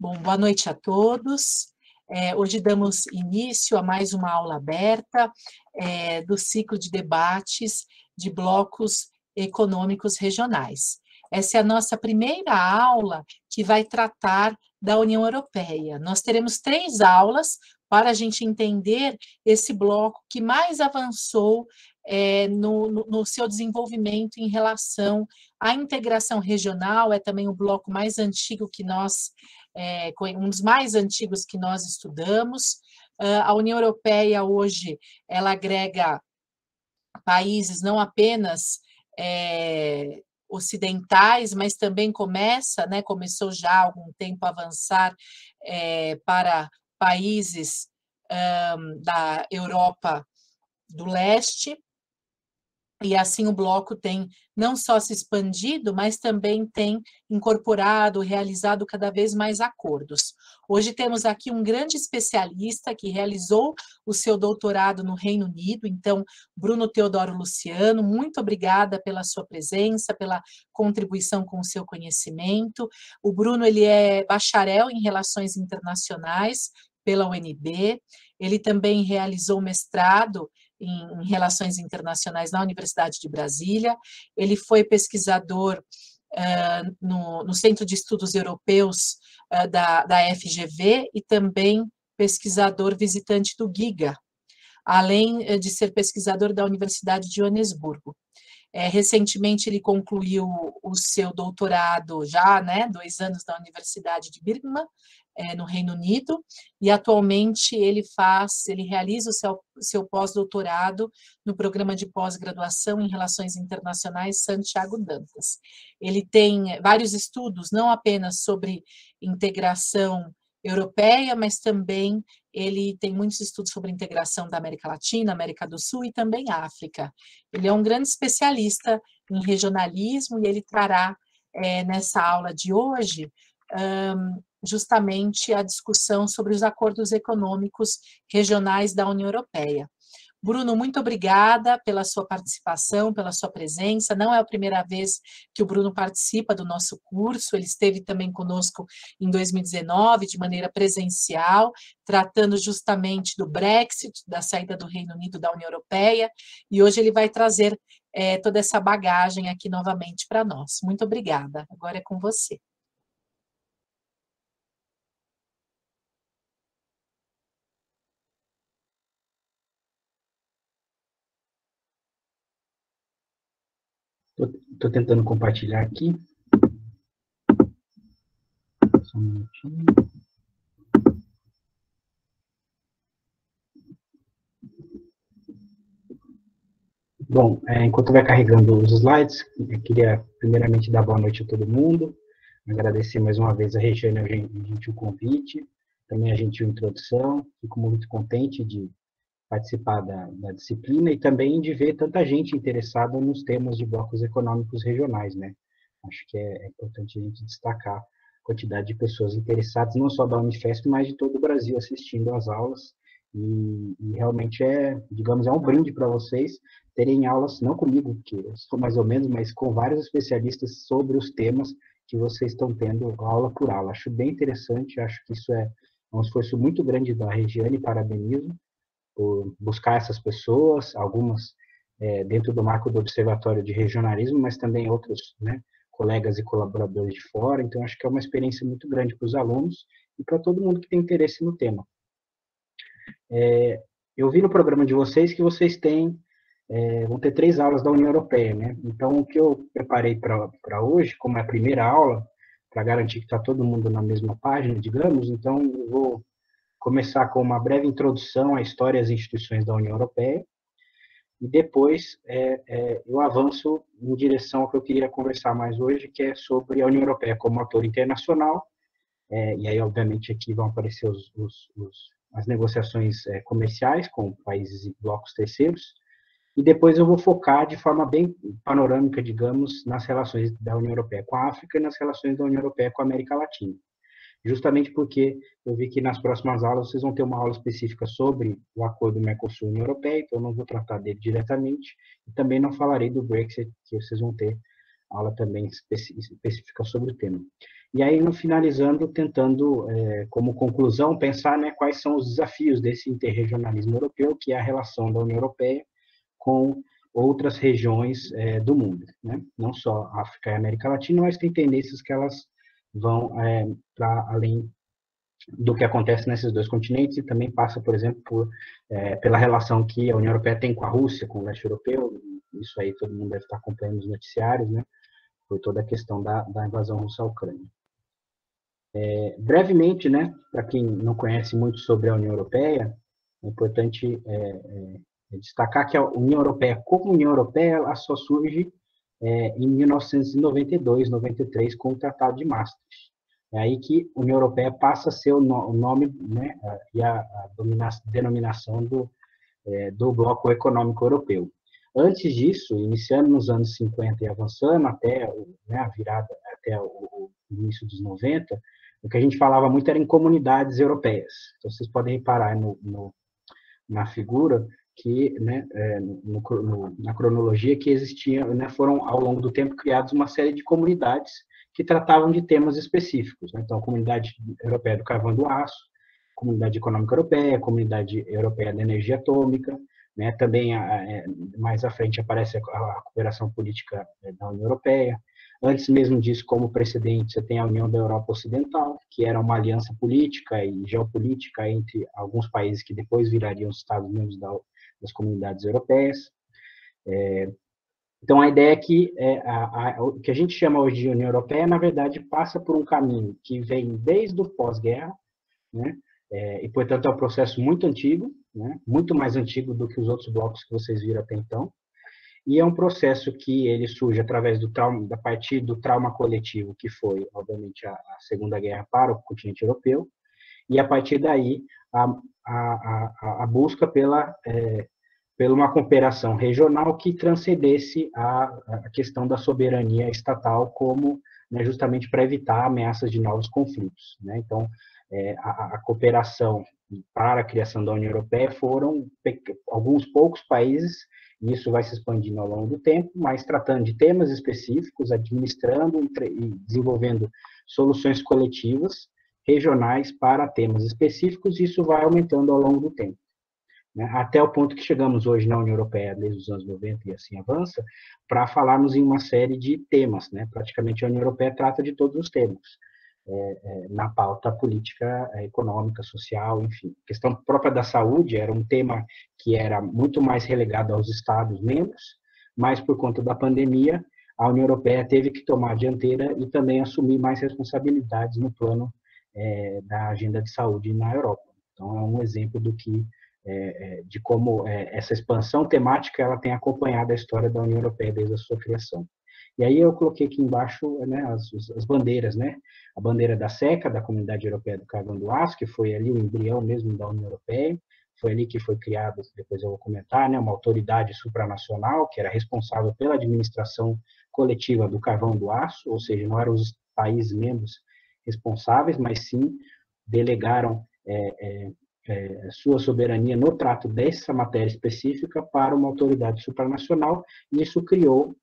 Bom, boa noite a todos. Hoje damos início a mais uma aula aberta do ciclo de debates de blocos econômicos regionais. Essa é a nossa primeira aula que vai tratar da União Europeia. Nós teremos 3 aulas para a gente entender esse bloco que mais avançou no seu desenvolvimento em relação à integração regional, é também o bloco mais antigo que nós um dos mais antigos que nós estudamos. A União Europeia hoje, ela agrega países não apenas ocidentais, mas também começou já há algum tempo a avançar para países da Europa do Leste, e assim o bloco tem não só se expandido, mas também tem incorporado, realizado cada vez mais acordos. Hoje temos aqui um grande especialista que realizou o seu doutorado no Reino Unido, então, Bruno Teodoro Luciano, muito obrigada pela sua presença, pela contribuição com o seu conhecimento. O Bruno, ele é bacharel em Relações Internacionais pela UNB, ele também realizou mestrado em Relações Internacionais na Universidade de Brasília, ele foi pesquisador no Centro de Estudos Europeus da FGV e também pesquisador visitante do GIGA, além de ser pesquisador da Universidade de Joanesburgo. Recentemente ele concluiu o seu doutorado já, 2 anos na Universidade de Birmingham, no Reino Unido, e atualmente ele realiza o seu pós-doutorado no programa de pós-graduação em Relações Internacionais Santiago Dantas. Ele tem vários estudos, não apenas sobre integração europeia, mas também ele tem muitos estudos sobre integração da América Latina, América do Sul e também África. Ele é um grande especialista em regionalismo e ele trará nessa aula de hoje justamente a discussão sobre os acordos econômicos regionais da União Europeia. Bruno, muito obrigada pela sua participação, pela sua presença. Não é a primeira vez que o Bruno participa do nosso curso, ele esteve também conosco em 2019, de maneira presencial, tratando justamente do Brexit, da saída do Reino Unido da União Europeia, e hoje ele vai trazer toda essa bagagem aqui novamente para nós. Muito obrigada. Agora é com você. Estou tentando compartilhar aqui. Só um minutinho. Bom, enquanto vai carregando os slides, eu queria primeiramente dar boa noite a todo mundo, agradecer mais uma vez a Regiane a gentil convite, também a gentil introdução, fico muito contente de participar da disciplina e também de ver tanta gente interessada nos temas de blocos econômicos regionais, né? Acho que é importante a gente destacar a quantidade de pessoas interessadas, não só da Unifesp, mas de todo o Brasil assistindo às aulas, e realmente digamos, é um brinde para vocês terem aulas, não comigo, porque eu sou mais ou menos, mas com vários especialistas sobre os temas que vocês estão tendo aula por aula. Acho bem interessante, acho que isso é um esforço muito grande da Regiane, parabenizo por buscar essas pessoas, algumas dentro do marco do Observatório de Regionalismo, mas também outros, né, colegas e colaboradores de fora. Então, acho que é uma experiência muito grande para os alunos e para todo mundo que tem interesse no tema. Eu vi no programa de vocês que vocês vão ter 3 aulas da União Europeia, né? Então, o que eu preparei para hoje, como é a primeira aula, para garantir que está todo mundo na mesma página, digamos, então eu vou começar com uma breve introdução à história e às instituições da União Europeia, e depois eu avanço em direção ao que eu queria conversar mais hoje, que é sobre a União Europeia como ator internacional, e aí, obviamente, aqui vão aparecer as negociações comerciais com países e blocos terceiros, e depois eu vou focar de forma bem panorâmica, digamos, nas relações da União Europeia com a África e nas relações da União Europeia com a América Latina. Justamente porque eu vi que nas próximas aulas vocês vão ter uma aula específica sobre o acordo Mercosul-União Europeia, então eu não vou tratar dele diretamente, e também não falarei do Brexit, que vocês vão ter aula também específica sobre o tema. E aí, no finalizando, tentando, como conclusão, pensar, né, quais são os desafios desse interregionalismo europeu, que é a relação da União Europeia com outras regiões do mundo, né? Não só África e América Latina, mas tem tendências que elas vão para além do que acontece nesses dois continentes e também passa, por exemplo, pela relação que a União Europeia tem com a Rússia, com o leste europeu. Isso aí todo mundo deve estar acompanhando nos noticiários, né? Foi toda a questão da invasão russa à Ucrânia. Brevemente, né, para quem não conhece muito sobre a União Europeia, é importante destacar que a União Europeia, como União Europeia, ela só surge em 1992, 93, com o Tratado de Maastricht. É aí que a União Europeia passa a ser o nome, né, e a denominação do Bloco Econômico Europeu. Antes disso, iniciando nos anos 50 e avançando até, né, a virada, até o início dos 90, o que a gente falava muito era em comunidades europeias. Então, vocês podem reparar na figura que, né, na cronologia, que existiam, né, foram, ao longo do tempo, criadas uma série de comunidades que tratavam de temas específicos. Né? Então, a Comunidade Europeia do Carvão e do Aço, Comunidade Econômica Europeia, Comunidade Europeia da Energia Atômica, né? Também, mais à frente, aparece a cooperação política da União Europeia. Antes mesmo disso, como precedente, você tem a União da Europa Ocidental, que era uma aliança política e geopolítica entre alguns países que depois virariam os Estados-membros das comunidades europeias. Então, a ideia é que o que a gente chama hoje de União Europeia, na verdade, passa por um caminho que vem desde o pós-guerra, né? E, portanto, é um processo muito antigo, né? Muito mais antigo do que os outros blocos que vocês viram até então, e é um processo que ele surge através a partir do trauma coletivo, que foi, obviamente, a Segunda Guerra para o continente europeu, e a partir daí a busca pela uma cooperação regional que transcendesse a questão da soberania estatal como, né, justamente para evitar ameaças de novos conflitos, né? Então, a cooperação para a criação da União Europeia foram alguns poucos países, e isso vai se expandindo ao longo do tempo, mas tratando de temas específicos, administrando e desenvolvendo soluções coletivas regionais para temas específicos, e isso vai aumentando ao longo do tempo, né? Até o ponto que chegamos hoje na União Europeia, desde os anos 90 e assim avança, para falarmos em uma série de temas, né? Praticamente a União Europeia trata de todos os temas, na pauta política, econômica, social, enfim. A questão própria da saúde era um tema que era muito mais relegado aos Estados-membros, mas por conta da pandemia, a União Europeia teve que tomar a dianteira e também assumir mais responsabilidades no plano da agenda de saúde na Europa. Então, é um exemplo de como essa expansão temática ela tem acompanhado a história da União Europeia desde a sua criação. E aí eu coloquei aqui embaixo, né, as bandeiras, né? A bandeira da SECA, da Comunidade Europeia do Carvão e do Aço, que foi ali o embrião mesmo da União Europeia, foi ali que foi criada, depois eu vou comentar, né, uma autoridade supranacional, que era responsável pela administração coletiva do carvão e do aço, ou seja, não eram os países membros responsáveis, mas sim delegaram sua soberania no trato dessa matéria específica para uma autoridade supranacional, e isso criou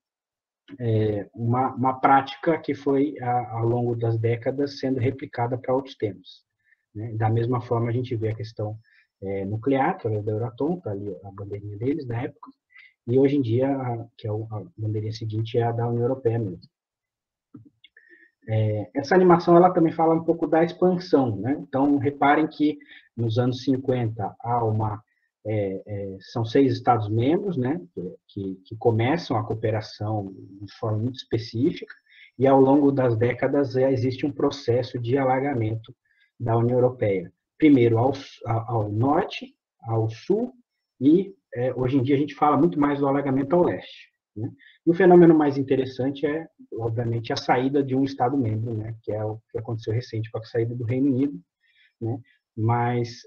uma prática que foi, ao longo das décadas, sendo replicada para outros temas, né? Da mesma forma, a gente vê a questão nuclear, através da Euratom, tá ali a bandeirinha deles na época, e hoje em dia, que é a bandeirinha seguinte, é a da União Europeia mesmo. Essa animação ela também fala um pouco da expansão, né? Então, reparem que nos anos 50 são 6 Estados-membros, né, que começam a cooperação de forma muito específica, e ao longo das décadas já existe um processo de alargamento da União Europeia. Primeiro ao norte, ao sul, e hoje em dia a gente fala muito mais do alargamento ao leste, né? E o fenômeno mais interessante é, obviamente, a saída de um Estado-membro, né, que é o que aconteceu recente com a saída do Reino Unido, né? Mas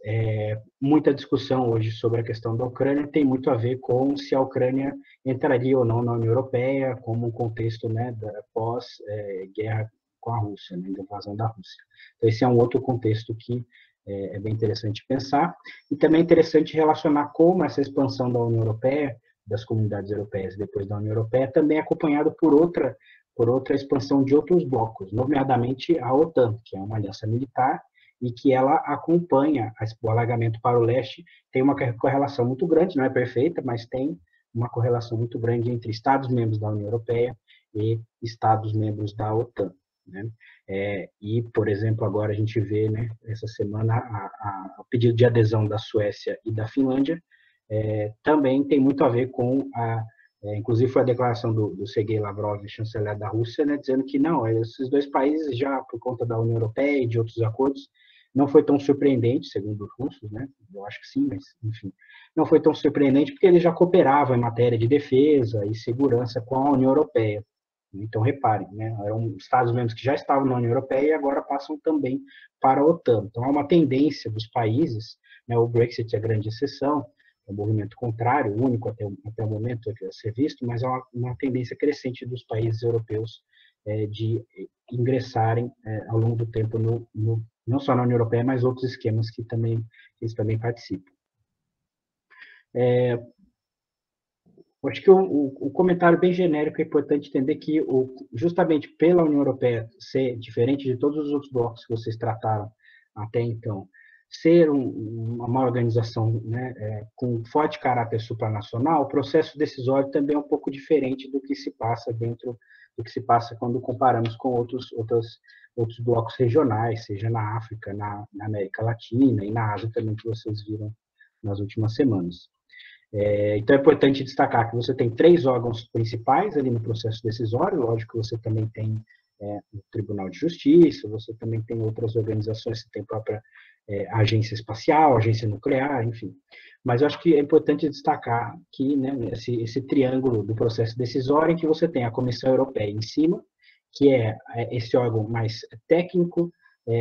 muita discussão hoje sobre a questão da Ucrânia tem muito a ver com se a Ucrânia entraria ou não na União Europeia, como um contexto, né, da pós-guerra com a Rússia, né, da invasão da Rússia. Então, esse é um outro contexto que é bem interessante pensar, e também é interessante relacionar como essa expansão da União Europeia, das comunidades europeias depois da União Europeia, também é acompanhado por outra por outra expansão de outros blocos, nomeadamente a OTAN, que é uma aliança militar, e que ela acompanha o alargamento para o leste, tem uma correlação muito grande, não é perfeita, mas tem uma correlação muito grande entre Estados-membros da União Europeia e Estados-membros da OTAN. Né? E, por exemplo, agora a gente vê, né, essa semana, o pedido de adesão da Suécia e da Finlândia, também tem muito a ver com inclusive foi a declaração do Sergei Lavrov, chanceler da Rússia, né, dizendo que não, esses dois países já, por conta da União Europeia e de outros acordos, não foi tão surpreendente, segundo os russos, né, eu acho que sim, mas, enfim, não foi tão surpreendente porque eles já cooperavam em matéria de defesa e segurança com a União Europeia. Então, reparem, né, eram Estados-membros que já estavam na União Europeia e agora passam também para a OTAN. Então, há uma tendência dos países, né, o Brexit é a grande exceção, é um movimento contrário, único até o momento a ser visto, mas há uma tendência crescente dos países europeus de ingressarem ao longo do tempo, não só na União Europeia, mas outros esquemas que eles também participam. Acho que o comentário bem genérico é importante entender que, justamente pela União Europeia ser diferente de todos os outros blocos que vocês trataram até então, ser uma organização, né, com forte caráter supranacional, o processo decisório também é um pouco diferente do que se passa quando comparamos com outros blocos regionais, seja na África, na América Latina e na Ásia também, que vocês viram nas últimas semanas. Então, é importante destacar que você tem 3 órgãos principais ali no processo decisório, lógico que você também tem o Tribunal de Justiça, você também tem outras organizações, você tem a própria agência espacial, agência nuclear, enfim. Mas eu acho que é importante destacar que, né, esse triângulo do processo decisório, em que você tem a Comissão Europeia em cima, que é esse órgão mais técnico,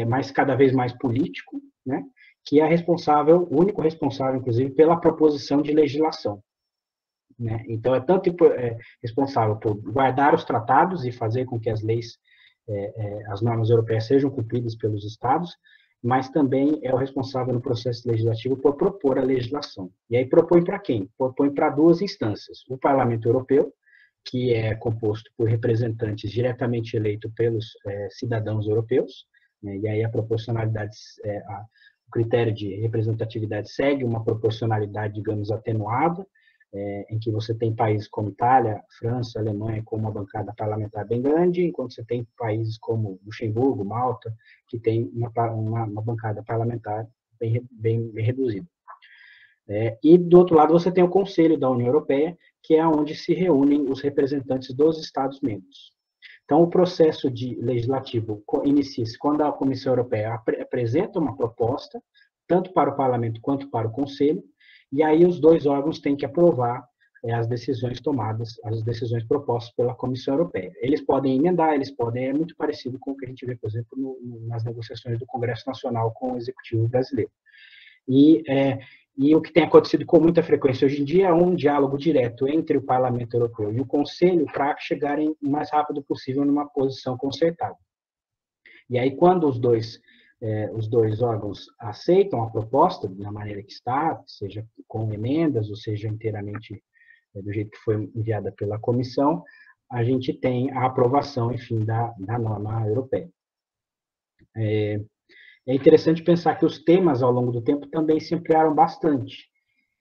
mas cada vez mais político, né, que é o único responsável, inclusive, pela proposição de legislação. Né? Então, é tanto responsável por guardar os tratados e fazer com que as leis, as normas europeias sejam cumpridas pelos Estados, mas também é o responsável no processo legislativo por propor a legislação. E aí propõe para quem? Propõe para 2 instâncias. O Parlamento Europeu, que é composto por representantes diretamente eleitos pelos cidadãos europeus, né? E aí a proporcionalidade, o critério de representatividade segue uma proporcionalidade, digamos, atenuada, em que você tem países como Itália, França, Alemanha com uma bancada parlamentar bem grande, enquanto você tem países como Luxemburgo, Malta, que tem uma bancada parlamentar bem reduzida. E, do outro lado, você tem o Conselho da União Europeia, que é onde se reúnem os representantes dos Estados-membros. Então, o processo legislativo inicia-se quando a Comissão Europeia apresenta uma proposta, tanto para o Parlamento quanto para o Conselho, e aí os 2 órgãos têm que aprovar as decisões tomadas, as decisões propostas pela Comissão Europeia. Eles podem emendar, é muito parecido com o que a gente vê, por exemplo, nas negociações do Congresso Nacional com o Executivo brasileiro. E o que tem acontecido com muita frequência hoje em dia é um diálogo direto entre o Parlamento Europeu e o Conselho para chegarem o mais rápido possível numa posição concertada. E aí, quando os dois órgãos aceitam a proposta da maneira que está, seja com emendas ou seja inteiramente do jeito que foi enviada pela comissão, a gente tem a aprovação, enfim, da norma europeia. É interessante pensar que os temas, ao longo do tempo, também se ampliaram bastante.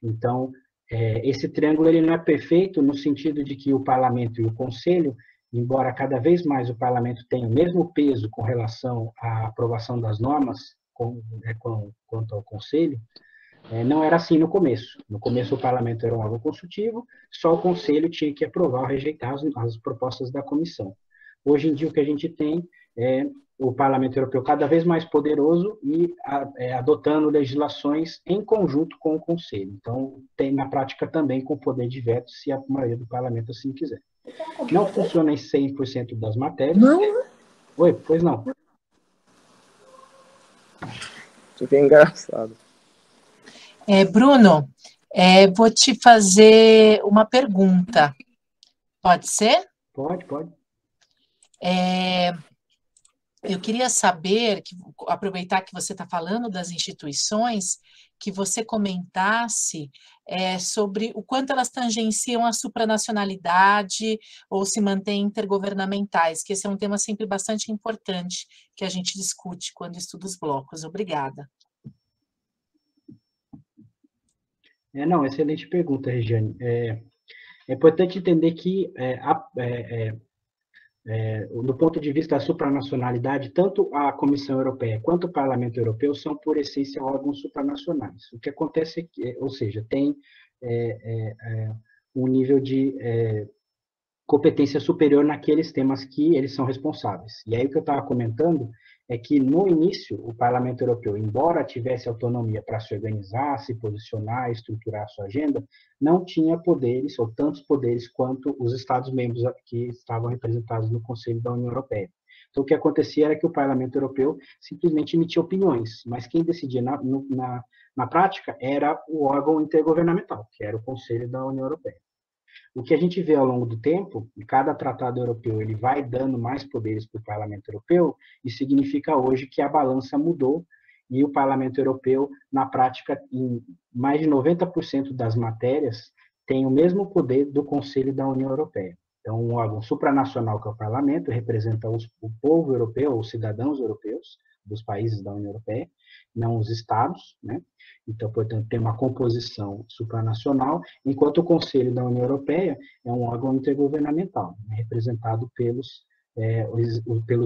Então, esse triângulo ele não é perfeito no sentido de que o Parlamento e o Conselho, embora cada vez mais o Parlamento tenha o mesmo peso com relação à aprovação das normas quanto ao Conselho, não era assim no começo. No começo, o Parlamento era um órgão consultivo, só o Conselho tinha que aprovar ou rejeitar as propostas da Comissão. Hoje em dia, o que a gente tem é o Parlamento Europeu cada vez mais poderoso e adotando legislações em conjunto com o Conselho. Então, tem na prática também com poder de veto, se a maioria do Parlamento assim quiser. Não funciona em 100% das matérias. Não. Oi, pois não. Isso que é engraçado. Bruno, vou te fazer uma pergunta. Pode ser? Pode. Eu queria saber, aproveitar que você está falando das instituições, que você comentasse sobre o quanto elas tangenciam a supranacionalidade ou se mantêm intergovernamentais, que esse é um tema sempre bastante importante que a gente discute quando estuda os blocos. Obrigada. Não, excelente pergunta, Regiane. É importante entender que, do ponto de vista da supranacionalidade, tanto a Comissão Europeia quanto o Parlamento Europeu são, por essência, órgãos supranacionais. O que acontece é que, ou seja, tem um nível de competência superior naqueles temas que eles são responsáveis. E aí o que eu estava comentando é que, no início, o Parlamento Europeu, embora tivesse autonomia para se organizar, se posicionar, estruturar a sua agenda, não tinha poderes, ou tantos poderes, quanto os Estados-membros que estavam representados no Conselho da União Europeia. Então, o que acontecia era que o Parlamento Europeu simplesmente emitia opiniões, mas quem decidia na prática era o órgão intergovernamental, que era o Conselho da União Europeia. O que a gente vê ao longo do tempo, cada tratado europeu ele vai dando mais poderes para o Parlamento Europeu, e significa hoje que a balança mudou e o Parlamento Europeu, na prática, em mais de 90% das matérias, tem o mesmo poder do Conselho da União Europeia. Então, um órgão supranacional, que é o Parlamento, representa o povo europeu, os cidadãos europeus dos países da União Europeia, não os estados, né? Então, portanto, tem uma composição supranacional, enquanto o Conselho da União Europeia é um órgão intergovernamental, né, representado pelos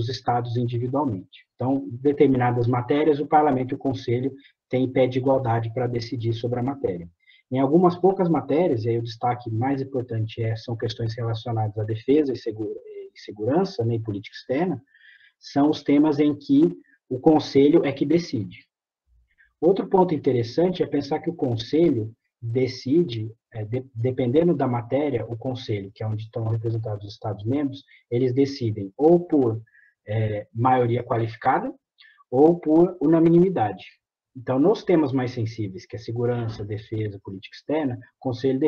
estados individualmente. Então, determinadas matérias, o Parlamento e o Conselho têm pé de igualdade para decidir sobre a matéria. Em algumas poucas matérias, e aí o destaque mais importante são questões relacionadas à defesa e segurança, né, e política externa, são os temas em que o Conselho é que decide. Outro ponto interessante é pensar que o Conselho decide, dependendo da matéria, o Conselho, que é onde estão representados os Estados-membros, eles decidem ou por maioria qualificada ou por unanimidade. Então, nos temas mais sensíveis, que é segurança, defesa, política externa, o Conselho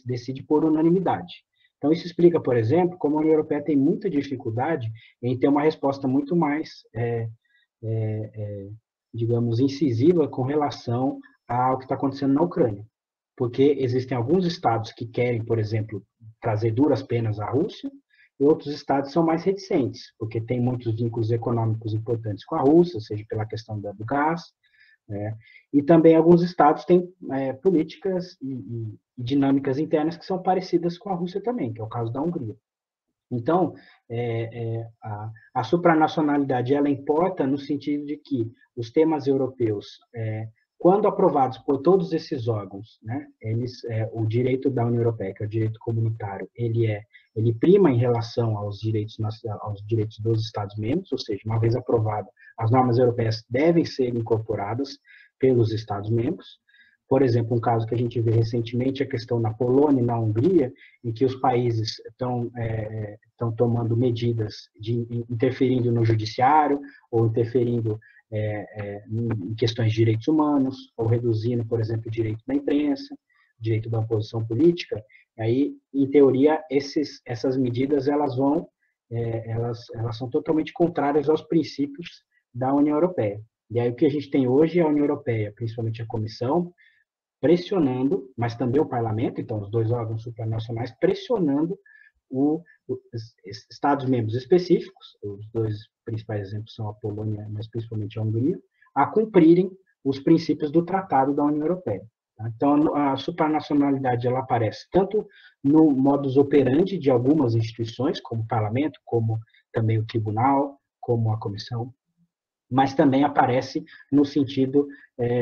decide por unanimidade. Então, isso explica, por exemplo, como a União Europeia tem muita dificuldade em ter uma resposta muito mais digamos, incisiva com relação ao que está acontecendo na Ucrânia. Porque existem alguns estados que querem, por exemplo, trazer duras penas à Rússia, e outros estados são mais reticentes, porque tem muitos vínculos econômicos importantes com a Rússia, seja pela questão do gás, né? E também alguns estados têm políticas e dinâmicas internas que são parecidas com a Rússia também, que é o caso da Hungria. Então, a supranacionalidade ela importa no sentido de que os temas europeus, quando aprovados por todos esses órgãos, né, o direito da União Europeia, que é o direito comunitário, ele prima em relação aos direitos dos Estados-membros, ou seja, uma vez aprovado, as normas europeias devem ser incorporadas pelos Estados-membros. Por exemplo, um caso que a gente vê recentemente é a questão na Polônia e na Hungria, em que os países estão tomando medidas interferindo no judiciário, ou interferindo em questões de direitos humanos, ou reduzindo, por exemplo, o direito da imprensa, o direito da oposição política. Aí, em teoria, essas medidas elas são totalmente contrárias aos princípios da União Europeia. E aí o que a gente tem hoje é a União Europeia, principalmente a Comissão, pressionando, mas também o Parlamento, então os dois órgãos supranacionais, pressionando os Estados-membros específicos, os dois principais exemplos são a Polônia, mas principalmente a Hungria, a cumprirem os princípios do Tratado da União Europeia. Então, a supranacionalidade ela aparece tanto no modus operandi de algumas instituições, como o Parlamento, como também o Tribunal, como a Comissão, mas também aparece no sentido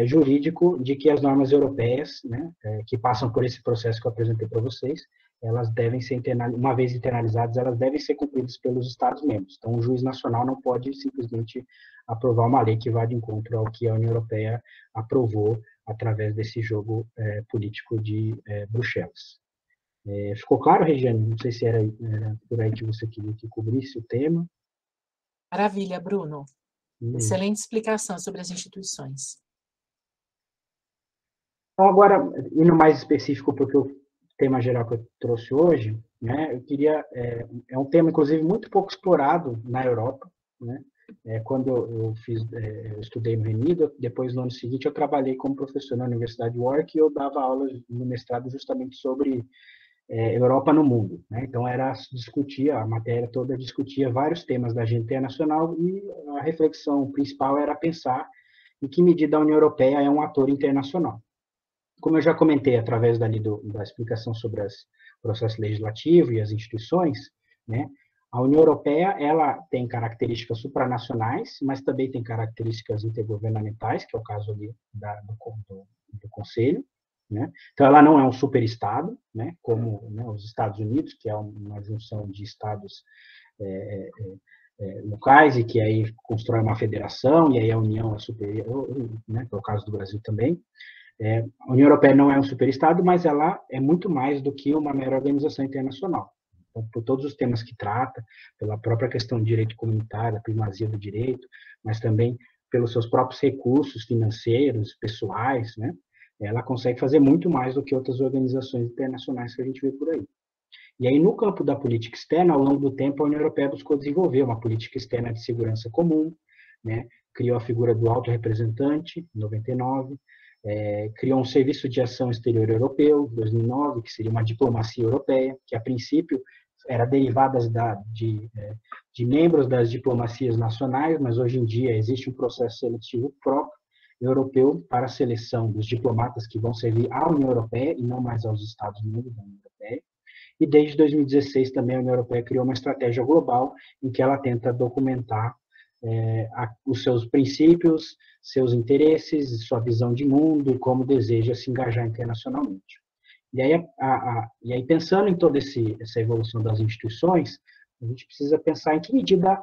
jurídico de que as normas europeias, né, que passam por esse processo que eu apresentei para vocês, elas devem ser, uma vez internalizadas, elas devem ser cumpridas pelos Estados-membros. Então, o juiz nacional não pode simplesmente aprovar uma lei que vá de encontro ao que a União Europeia aprovou através desse jogo político de Bruxelas. Ficou claro, Regiane? Não sei se era por aí que você queria que cobrisse o tema. Maravilha, Bruno. Excelente explicação sobre as instituições. Então, agora, indo mais específico para o tema geral que eu trouxe hoje, né, eu queria, é um tema, inclusive, muito pouco explorado na Europa, né, quando eu estudei no Reino Unido, depois no ano seguinte eu trabalhei como professor na Universidade de Warwick e eu dava aulas no mestrado justamente sobre Europa no mundo, né? Então a matéria toda discutia vários temas da agenda internacional e a reflexão principal era pensar em que medida a União Europeia é um ator internacional. Como eu já comentei através da explicação sobre o processo legislativo e as instituições, né? A União Europeia ela tem características supranacionais, mas também tem características intergovernamentais, que é o caso ali do Conselho, né? Então, ela não é um superestado, né? Como, né, os Estados Unidos, que é uma junção de estados locais e que aí constrói uma federação, e aí a União é superior, né? Que é o caso do Brasil também. A União Europeia não é um superestado, mas ela é muito mais do que uma mera organização internacional. Então, por todos os temas que trata, pela própria questão do direito comunitário, a primazia do direito, mas também pelos seus próprios recursos financeiros, pessoais, né? Ela consegue fazer muito mais do que outras organizações internacionais que a gente vê por aí. E aí, no campo da política externa, ao longo do tempo, a União Europeia buscou desenvolver uma política externa de segurança comum, né? Criou a figura do alto representante, em 99, criou um Serviço de Ação Exterior Europeu, em 2009, que seria uma diplomacia europeia, que a princípio era derivada de membros das diplomacias nacionais, mas hoje em dia existe um processo seletivo próprio europeu para a seleção dos diplomatas que vão servir à União Europeia e não mais aos Estados-membros da União Europeia. E desde 2016 também a União Europeia criou uma estratégia global em que ela tenta documentar os seus princípios, seus interesses, sua visão de mundo e como deseja se engajar internacionalmente. E aí pensando em toda essa evolução das instituições, a gente precisa pensar em que medida,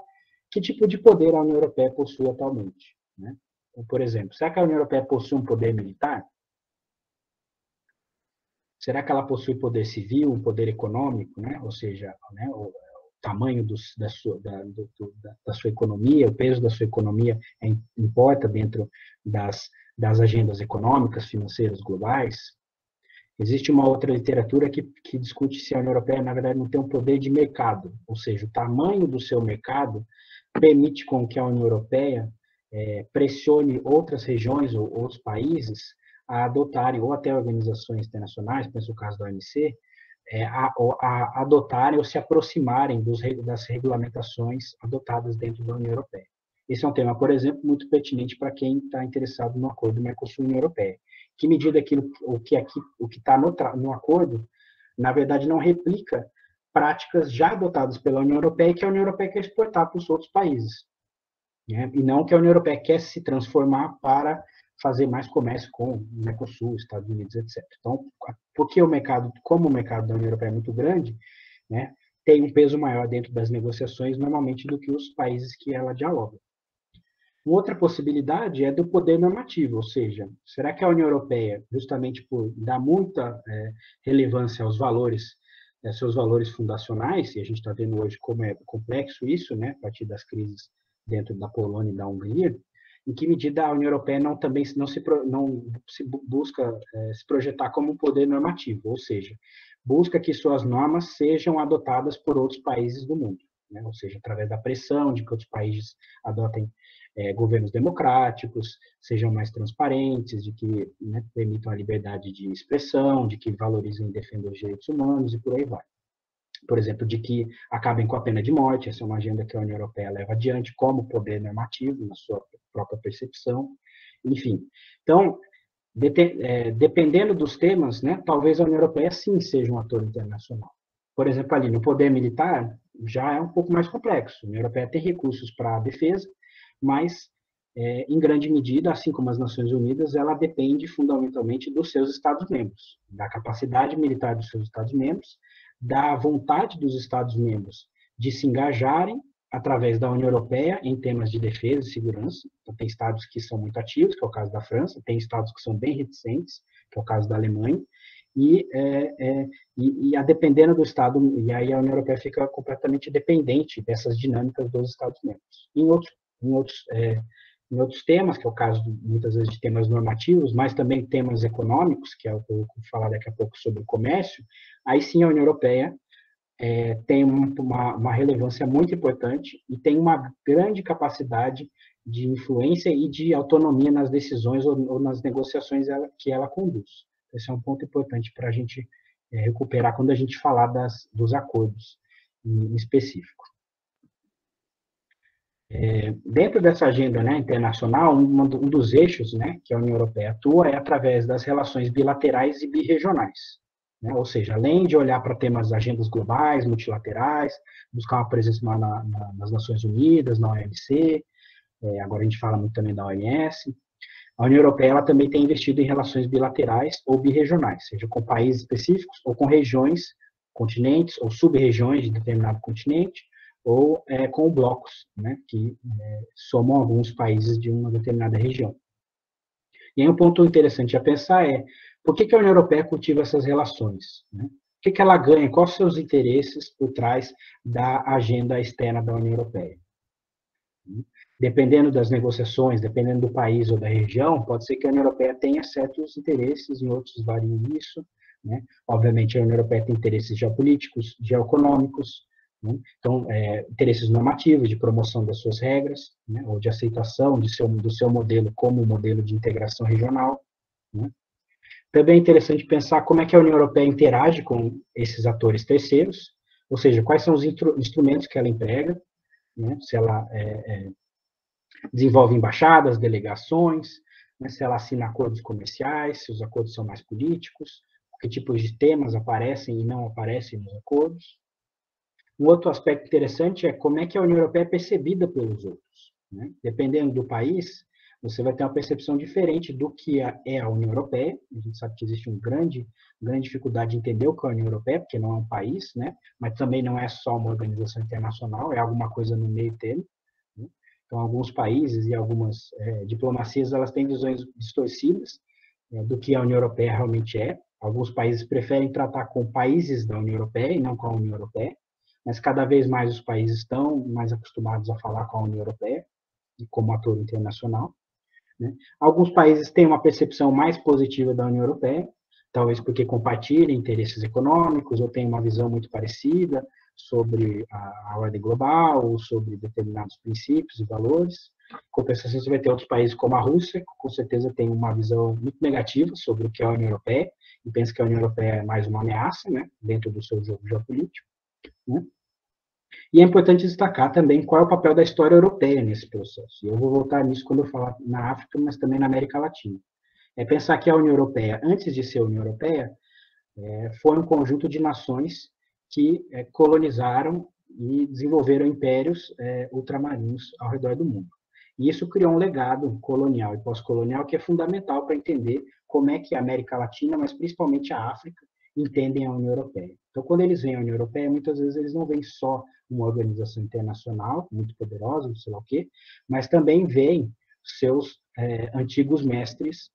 que tipo de poder a União Europeia possui atualmente, né? Então, por exemplo, será que a União Europeia possui um poder militar? Será que ela possui poder civil, um poder econômico, né? Ou seja, né, o tamanho da sua economia, o peso da sua economia importa dentro das agendas econômicas, financeiras globais? Existe uma outra literatura que discute se a União Europeia, na verdade, não tem um poder de mercado, ou seja, o tamanho do seu mercado permite com que a União Europeia pressione outras regiões ou outros países a adotarem, ou até organizações internacionais, penso o caso da OMC, a adotarem ou se aproximarem das regulamentações adotadas dentro da União Europeia. Esse é um tema, por exemplo, muito pertinente para quem está interessado no acordo Mercosul-União Europeia. Que medida o que está no acordo, na verdade, não replica práticas já adotadas pela União Europeia e que a União Europeia quer exportar para os outros países, né? E não que a União Europeia quer se transformar para fazer mais comércio com o Mercosul, Estados Unidos, etc. Então, porque como o mercado da União Europeia é muito grande, né, tem um peso maior dentro das negociações, normalmente, do que os países que ela dialoga. Uma outra possibilidade é do poder normativo, ou seja, será que a União Europeia, justamente por dar muita relevância aos valores, seus valores fundacionais, e a gente está vendo hoje como é complexo isso, né, a partir das crises dentro da Polônia e da Hungria, em que medida a União Europeia não se busca se projetar como um poder normativo, ou seja, busca que suas normas sejam adotadas por outros países do mundo, né? Ou seja, através da pressão de que outros países adotem governos democráticos, sejam mais transparentes, de que, né, permitam a liberdade de expressão, de que valorizem e defendam os direitos humanos e por aí vai. Por exemplo, de que acabem com a pena de morte, essa é uma agenda que a União Europeia leva adiante como poder normativo, na sua própria percepção, enfim. Então, dependendo dos temas, né, talvez a União Europeia sim seja um ator internacional. Por exemplo, ali no poder militar, já é um pouco mais complexo. A União Europeia tem recursos para a defesa, mas, em grande medida, assim como as Nações Unidas, ela depende fundamentalmente dos seus Estados-membros, da capacidade militar dos seus Estados-membros, da vontade dos Estados-membros de se engajarem através da União Europeia em temas de defesa e segurança. Então, tem estados que são muito ativos, que é o caso da França, tem estados que são bem reticentes, que é o caso da Alemanha, e a dependendo do estado, e aí a União Europeia fica completamente dependente dessas dinâmicas dos Estados-membros. Em outros temas, que é o caso, muitas vezes, de temas normativos, mas também temas econômicos, que é o que eu vou falar daqui a pouco sobre o comércio, aí sim a União Europeia tem uma relevância muito importante e tem uma grande capacidade de influência e de autonomia nas decisões ou nas negociações que ela conduz. Esse é um ponto importante para a gente recuperar quando a gente falar dos acordos em específico. Dentro dessa agenda, né, internacional, um dos eixos, né, que a União Europeia atua é através das relações bilaterais e birregionais. Né? Ou seja, além de olhar para temas das agendas globais, multilaterais, buscar uma presença nas Nações Unidas, na OMC, agora a gente fala muito também da OMS, a União Europeia ela também tem investido em relações bilaterais ou birregionais, seja com países específicos ou com regiões, continentes ou sub-regiões de determinado continente, ou com blocos, né, que somam alguns países de uma determinada região. E aí um ponto interessante a pensar é, por que a União Europeia cultiva essas relações? Né? O que ela ganha? Quais são os interesses por trás da agenda externa da União Europeia? Dependendo das negociações, dependendo do país ou da região, pode ser que a União Europeia tenha certos interesses, em outros variem isso. Né? Obviamente, a União Europeia tem interesses geopolíticos, geoeconômicos, né? Então, interesses normativos, de promoção das suas regras, né? Ou de aceitação do seu modelo como modelo de integração regional. Né? Também é interessante pensar como é que a União Europeia interage com esses atores terceiros, ou seja, quais são os instrumentos que ela emprega, né? Se ela desenvolve embaixadas, delegações, né? Se ela assina acordos comerciais, se os acordos são mais políticos, que tipos de temas aparecem e não aparecem nos acordos. Um outro aspecto interessante é como é que a União Europeia é percebida pelos outros. Né? Dependendo do país, você vai ter uma percepção diferente do que é a União Europeia. A gente sabe que existe uma grande dificuldade de entender o que é a União Europeia, porque não é um país, né? Mas também não é só uma organização internacional, é alguma coisa no meio termo. Né? Então, alguns países e algumas diplomacias elas têm visões distorcidas do que a União Europeia realmente é. Alguns países preferem tratar com países da União Europeia e não com a União Europeia, mas cada vez mais os países estão mais acostumados a falar com a União Europeia como ator internacional. Né? Alguns países têm uma percepção mais positiva da União Europeia, talvez porque compartilham interesses econômicos ou têm uma visão muito parecida sobre a ordem global ou sobre determinados princípios e valores. Em compensação, você vai ter outros países como a Rússia, que com certeza tem uma visão muito negativa sobre o que é a União Europeia e pensa que a União Europeia é mais uma ameaça, né, dentro do seu jogo geopolítico. Né? E é importante destacar também qual é o papel da história europeia nesse processo. E eu vou voltar nisso quando eu falar na África, mas também na América Latina. É pensar que a União Europeia, antes de ser a União Europeia, foi um conjunto de nações que colonizaram e desenvolveram impérios ultramarinos ao redor do mundo. E isso criou um legado colonial e pós-colonial que é fundamental para entender como é que a América Latina, mas principalmente a África, entendem a União Europeia. Então, quando eles veem a União Europeia, muitas vezes eles não veem só uma organização internacional muito poderosa, não sei lá o quê, mas também veem seus antigos mestres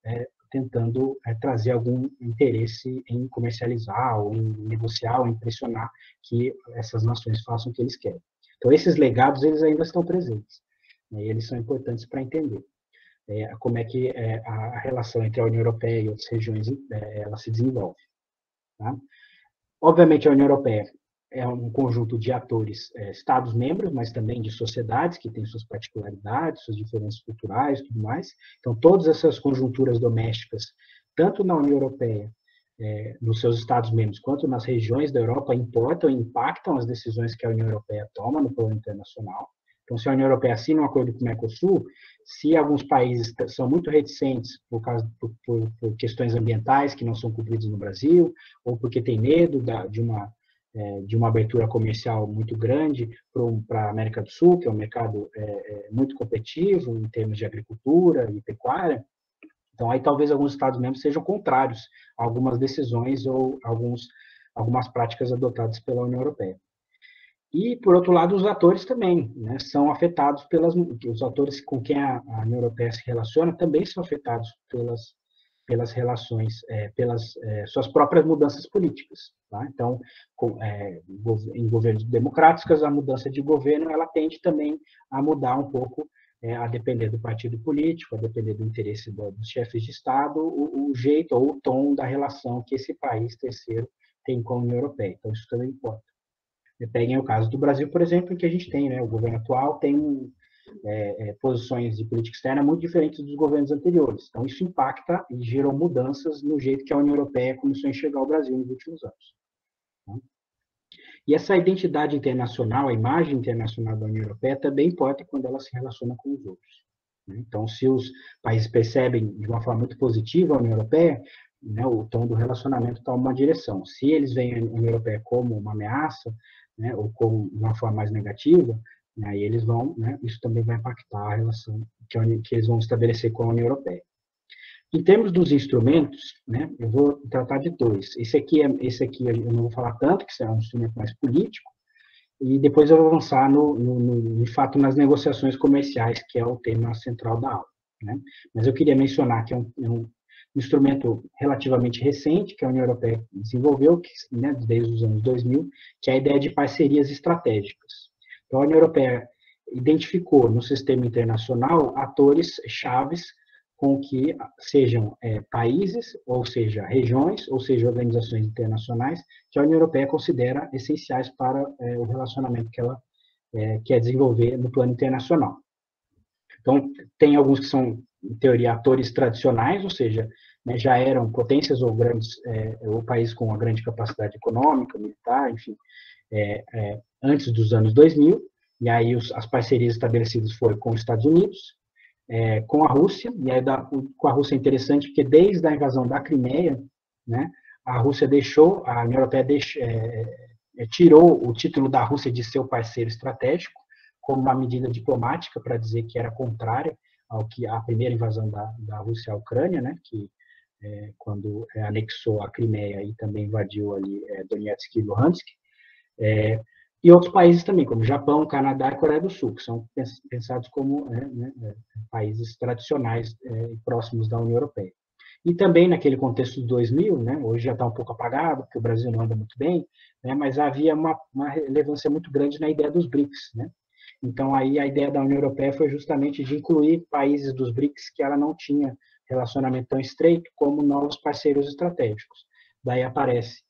tentando trazer algum interesse em comercializar, ou em negociar, ou em pressionar que essas nações façam o que eles querem. Então, esses legados, eles ainda estão presentes, né, e eles são importantes para entender como é que a relação entre a União Europeia e outras regiões ela se desenvolve. Tá? Obviamente, a União Europeia é um conjunto de atores, Estados-membros, mas também de sociedades que têm suas particularidades, suas diferenças culturais e tudo mais. Então, todas essas conjunturas domésticas, tanto na União Europeia, nos seus Estados-membros, quanto nas regiões da Europa, importam e impactam as decisões que a União Europeia toma no plano internacional. Então, se a União Europeia assina um acordo com o Mercosul, se alguns países são muito reticentes por questões ambientais que não são cumpridas no Brasil, ou porque tem medo de uma abertura comercial muito grande para a América do Sul, que é um mercado muito competitivo em termos de agricultura e pecuária. Então, aí talvez alguns Estados-membros sejam contrários a algumas decisões ou algumas práticas adotadas pela União Europeia. E, por outro lado, os atores também, né, são afetados os atores com quem a União Europeia se relaciona também são afetados pelas relações, pelas suas próprias mudanças políticas. Tá? Então, em governos democráticos, a mudança de governo ela tende também a mudar um pouco, a depender do partido político, a depender do interesse dos chefes de Estado, o jeito ou o tom da relação que esse país terceiro tem com a União Europeia. Então, isso também importa. Peguem o caso do Brasil, por exemplo, em que a gente tem, né, o governo atual tem posições de política externa muito diferentes dos governos anteriores. Então, isso impacta e gerou mudanças no jeito que a União Europeia começou a enxergar o Brasil nos últimos anos. E essa identidade internacional, a imagem internacional da União Europeia também importa quando ela se relaciona com os outros. Então, se os países percebem de uma forma muito positiva a União Europeia, né, o tom do relacionamento toma uma direção. Se eles veem a União Europeia como uma ameaça, né, ou como uma forma mais negativa, aí eles vão, né, isso também vai impactar a relação que eles vão estabelecer com a União Europeia. Em termos dos instrumentos, né, eu vou tratar de dois. Esse aqui eu não vou falar tanto, que é um instrumento mais político, e depois eu vou avançar, de fato, nas negociações comerciais, que é o tema central da aula. Né? Mas eu queria mencionar que é um instrumento relativamente recente, que a União Europeia desenvolveu, né, desde os anos 2000, que é a ideia de parcerias estratégicas. Então, a União Europeia identificou no sistema internacional atores chaves com que sejam países, ou seja, regiões, ou seja, organizações internacionais, que a União Europeia considera essenciais para o relacionamento que ela quer desenvolver no plano internacional. Então, tem alguns que são, em teoria, atores tradicionais, ou seja, né, já eram potências ou grandes, ou países com uma grande capacidade econômica, militar, enfim, antes dos anos 2000, e aí as parcerias estabelecidas foram com os Estados Unidos, com a Rússia, e aí com a Rússia é interessante porque desde a invasão da Crimeia, né, a Rússia deixou, a União Europeia tirou o título da Rússia de seu parceiro estratégico, como uma medida diplomática para dizer que era contrária ao que a primeira invasão da Rússia à Ucrânia, né, que quando anexou a Crimeia e também invadiu ali Donetsk e Luhansk, e outros países também, como Japão, Canadá e Coreia do Sul, que são pensados como países tradicionais próximos da União Europeia. E também naquele contexto de 2000, né, hoje já está um pouco apagado, porque o Brasil não anda muito bem, né, mas havia uma relevância muito grande na ideia dos BRICS. Né? Então, aí a ideia da União Europeia foi justamente de incluir países dos BRICS que ela não tinha relacionamento tão estreito como novos parceiros estratégicos. Daí aparece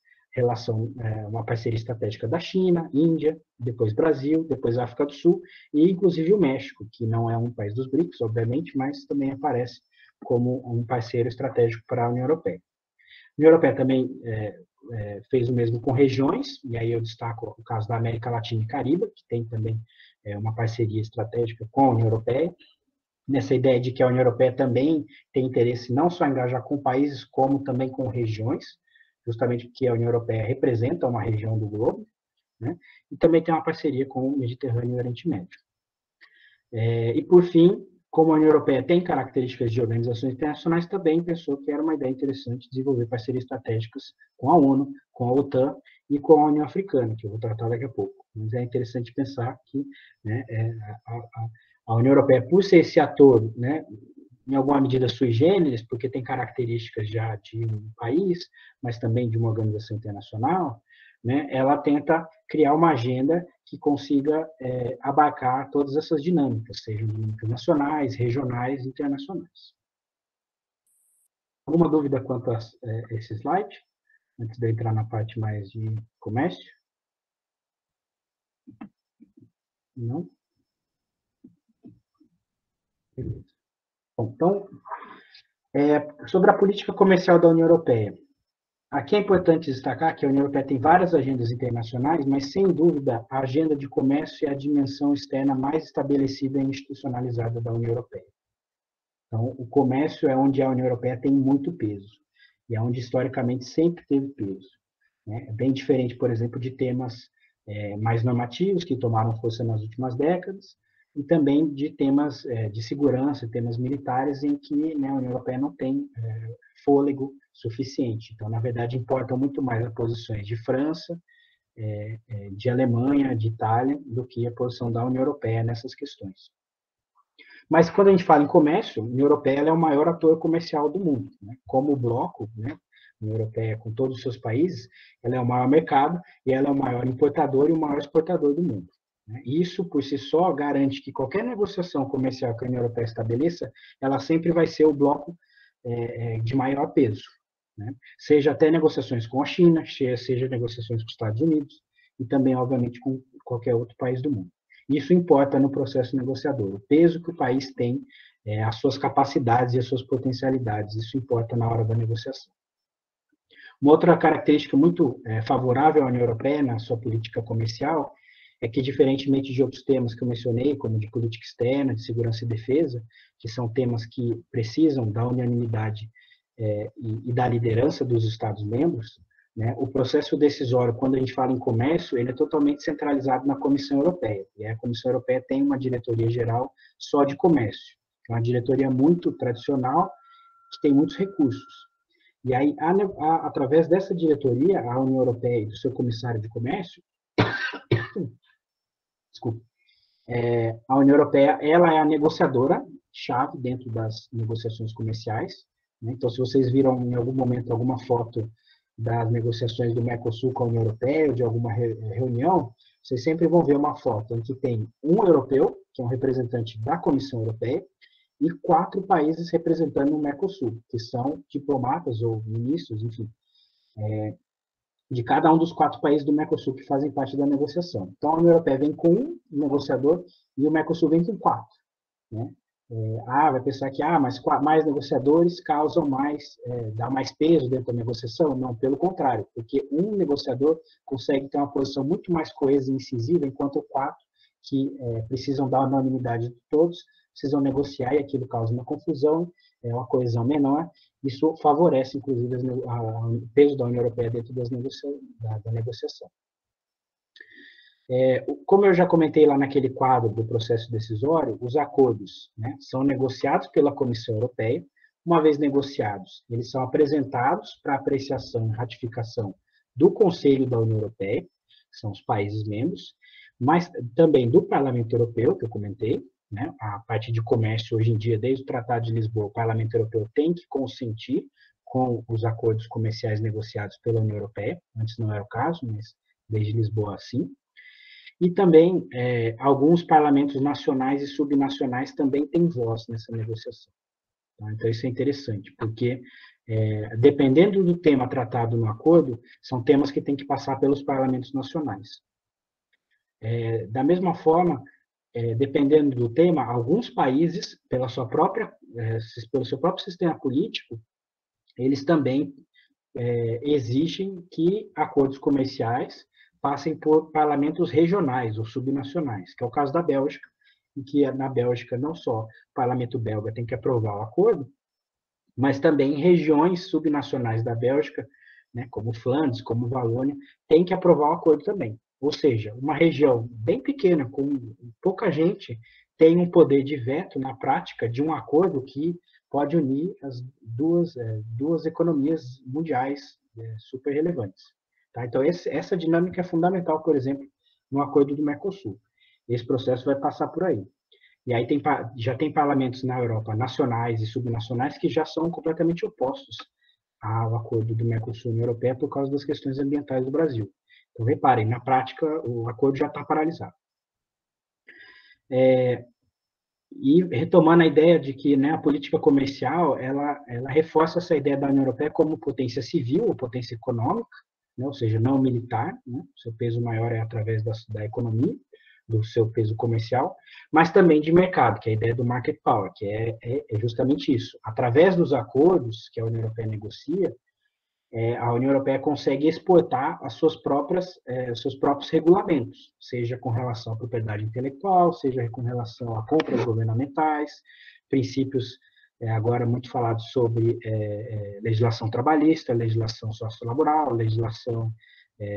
uma parceria estratégica da China, Índia, depois Brasil, depois África do Sul, e inclusive o México, que não é um país dos BRICS, obviamente, mas também aparece como um parceiro estratégico para a União Europeia. A União Europeia também fez o mesmo com regiões, e aí eu destaco o caso da América Latina e Caribe, que tem também uma parceria estratégica com a União Europeia, nessa ideia de que a União Europeia também tem interesse não só em engajar com países, como também com regiões, justamente porque a União Europeia representa uma região do globo, né? E também tem uma parceria com o Mediterrâneo e o Oriente Médio. E, por fim, como a União Europeia tem características de organizações internacionais, também pensou que era uma ideia interessante desenvolver parcerias estratégicas com a ONU, com a OTAN e com a União Africana, que eu vou tratar daqui a pouco. Mas é interessante pensar que, né, a União Europeia, por ser esse ator, né, em alguma medida sui generis, porque tem características já de um país, mas também de uma organização internacional, né, ela tenta criar uma agenda que consiga abarcar todas essas dinâmicas, sejam dinâmicas nacionais, regionais, internacionais. Alguma dúvida quanto a esse slide? Antes de eu entrar na parte mais de comércio? Não? Beleza. Bom, então, sobre a política comercial da União Europeia. Aqui é importante destacar que a União Europeia tem várias agendas internacionais, mas, sem dúvida, a agenda de comércio é a dimensão externa mais estabelecida e institucionalizada da União Europeia. Então, o comércio é onde a União Europeia tem muito peso, e é onde, historicamente, sempre teve peso. Né? É bem diferente, por exemplo, de temas mais normativos, que tomaram força nas últimas décadas, e também de temas de segurança, temas militares, em que, né, a União Europeia não tem fôlego suficiente. Então, na verdade, importam muito mais as posições de França, de Alemanha, de Itália, do que a posição da União Europeia nessas questões. Mas, quando a gente fala em comércio, a União Europeia é o maior ator comercial do mundo. Né? Como bloco, né, a União Europeia, com todos os seus países, ela é o maior mercado e ela é o maior importador e o maior exportador do mundo. Isso, por si só, garante que qualquer negociação comercial que a União Europeia estabeleça, ela sempre vai ser o bloco de maior peso. Né? Seja até negociações com a China, seja negociações com os Estados Unidos. e também, obviamente, com qualquer outro país do mundo. Isso importa no processo negociador, o peso que o país tem, as suas capacidades e as suas potencialidades, isso importa na hora da negociação. Uma outra característica muito favorável à União Europeia na sua política comercial é que, diferentemente de outros temas que eu mencionei, como de política externa, de segurança e defesa, que são temas que precisam da unanimidade e da liderança dos Estados-membros, né, o processo decisório, quando a gente fala em comércio, ele é totalmente centralizado na Comissão Europeia. E a Comissão Europeia tem uma diretoria-geral só de comércio. É uma diretoria muito tradicional, que tem muitos recursos. E aí, através dessa diretoria, a União Europeia e do seu comissário de comércio, desculpa, a União Europeia, ela é a negociadora-chave dentro das negociações comerciais, né? Então, se vocês viram em algum momento alguma foto das negociações do Mercosul com a União Europeia, ou de alguma reunião, vocês sempre vão ver uma foto em que tem um europeu, que é um representante da Comissão Europeia, e 4 países representando o Mercosul, que são diplomatas ou ministros, enfim, de cada um dos 4 países do Mercosul que fazem parte da negociação. Então, a União Europeia vem com um negociador e o Mercosul vem com 4. Né? Vai pensar que mas mais negociadores causam mais, dá mais peso dentro da negociação? Não, pelo contrário, porque um negociador consegue ter uma posição muito mais coesa e incisiva, enquanto 4 que precisam da unanimidade de todos, precisam negociar e aquilo causa uma confusão, uma coesão menor. Isso favorece, inclusive, o peso da União Europeia dentro da negociação. Como eu já comentei lá naquele quadro do processo decisório, os acordos, né, são negociados pela Comissão Europeia. Uma vez negociados, eles são apresentados para apreciação e ratificação do Conselho da União Europeia, que são os países membros, mas também do Parlamento Europeu, que eu comentei, né? A parte de comércio, hoje em dia, desde o Tratado de Lisboa, o Parlamento Europeu tem que consentir com os acordos comerciais negociados pela União Europeia. Antes não era o caso, mas desde Lisboa, sim. E também, alguns parlamentos nacionais e subnacionais também têm voz nessa negociação. Tá? Então, isso é interessante, porque, dependendo do tema tratado no acordo, são temas que têm que passar pelos parlamentos nacionais. Da mesma forma, dependendo do tema, alguns países, pelo seu próprio sistema político, eles também exigem que acordos comerciais passem por parlamentos regionais ou subnacionais, que é o caso da Bélgica, em que na Bélgica não só o parlamento belga tem que aprovar o acordo, mas também regiões subnacionais da Bélgica, né, como Flandres, como Valônia, tem que aprovar o acordo também. Ou seja, uma região bem pequena, com pouca gente, tem um poder de veto na prática de um acordo que pode unir as duas economias mundiais super relevantes. Tá? Então, essa dinâmica é fundamental, por exemplo, no acordo do Mercosul. Esse processo vai passar por aí. E aí já tem parlamentos na Europa, nacionais e subnacionais, que já são completamente opostos ao acordo do Mercosul e União Europeia por causa das questões ambientais do Brasil. Então, reparem, na prática, o acordo já está paralisado. E retomando a ideia de que, né, a política comercial, ela reforça essa ideia da União Europeia como potência civil ou potência econômica, né, ou seja, não militar, né, seu peso maior é através da economia, do seu peso comercial, mas também de mercado, que é a ideia do market power, que é justamente isso. Através dos acordos que a União Europeia negocia, a União Europeia consegue exportar seus próprios regulamentos, seja com relação à propriedade intelectual, seja com relação a compras governamentais, princípios agora muito falados sobre legislação trabalhista, legislação sociolaboral, legislação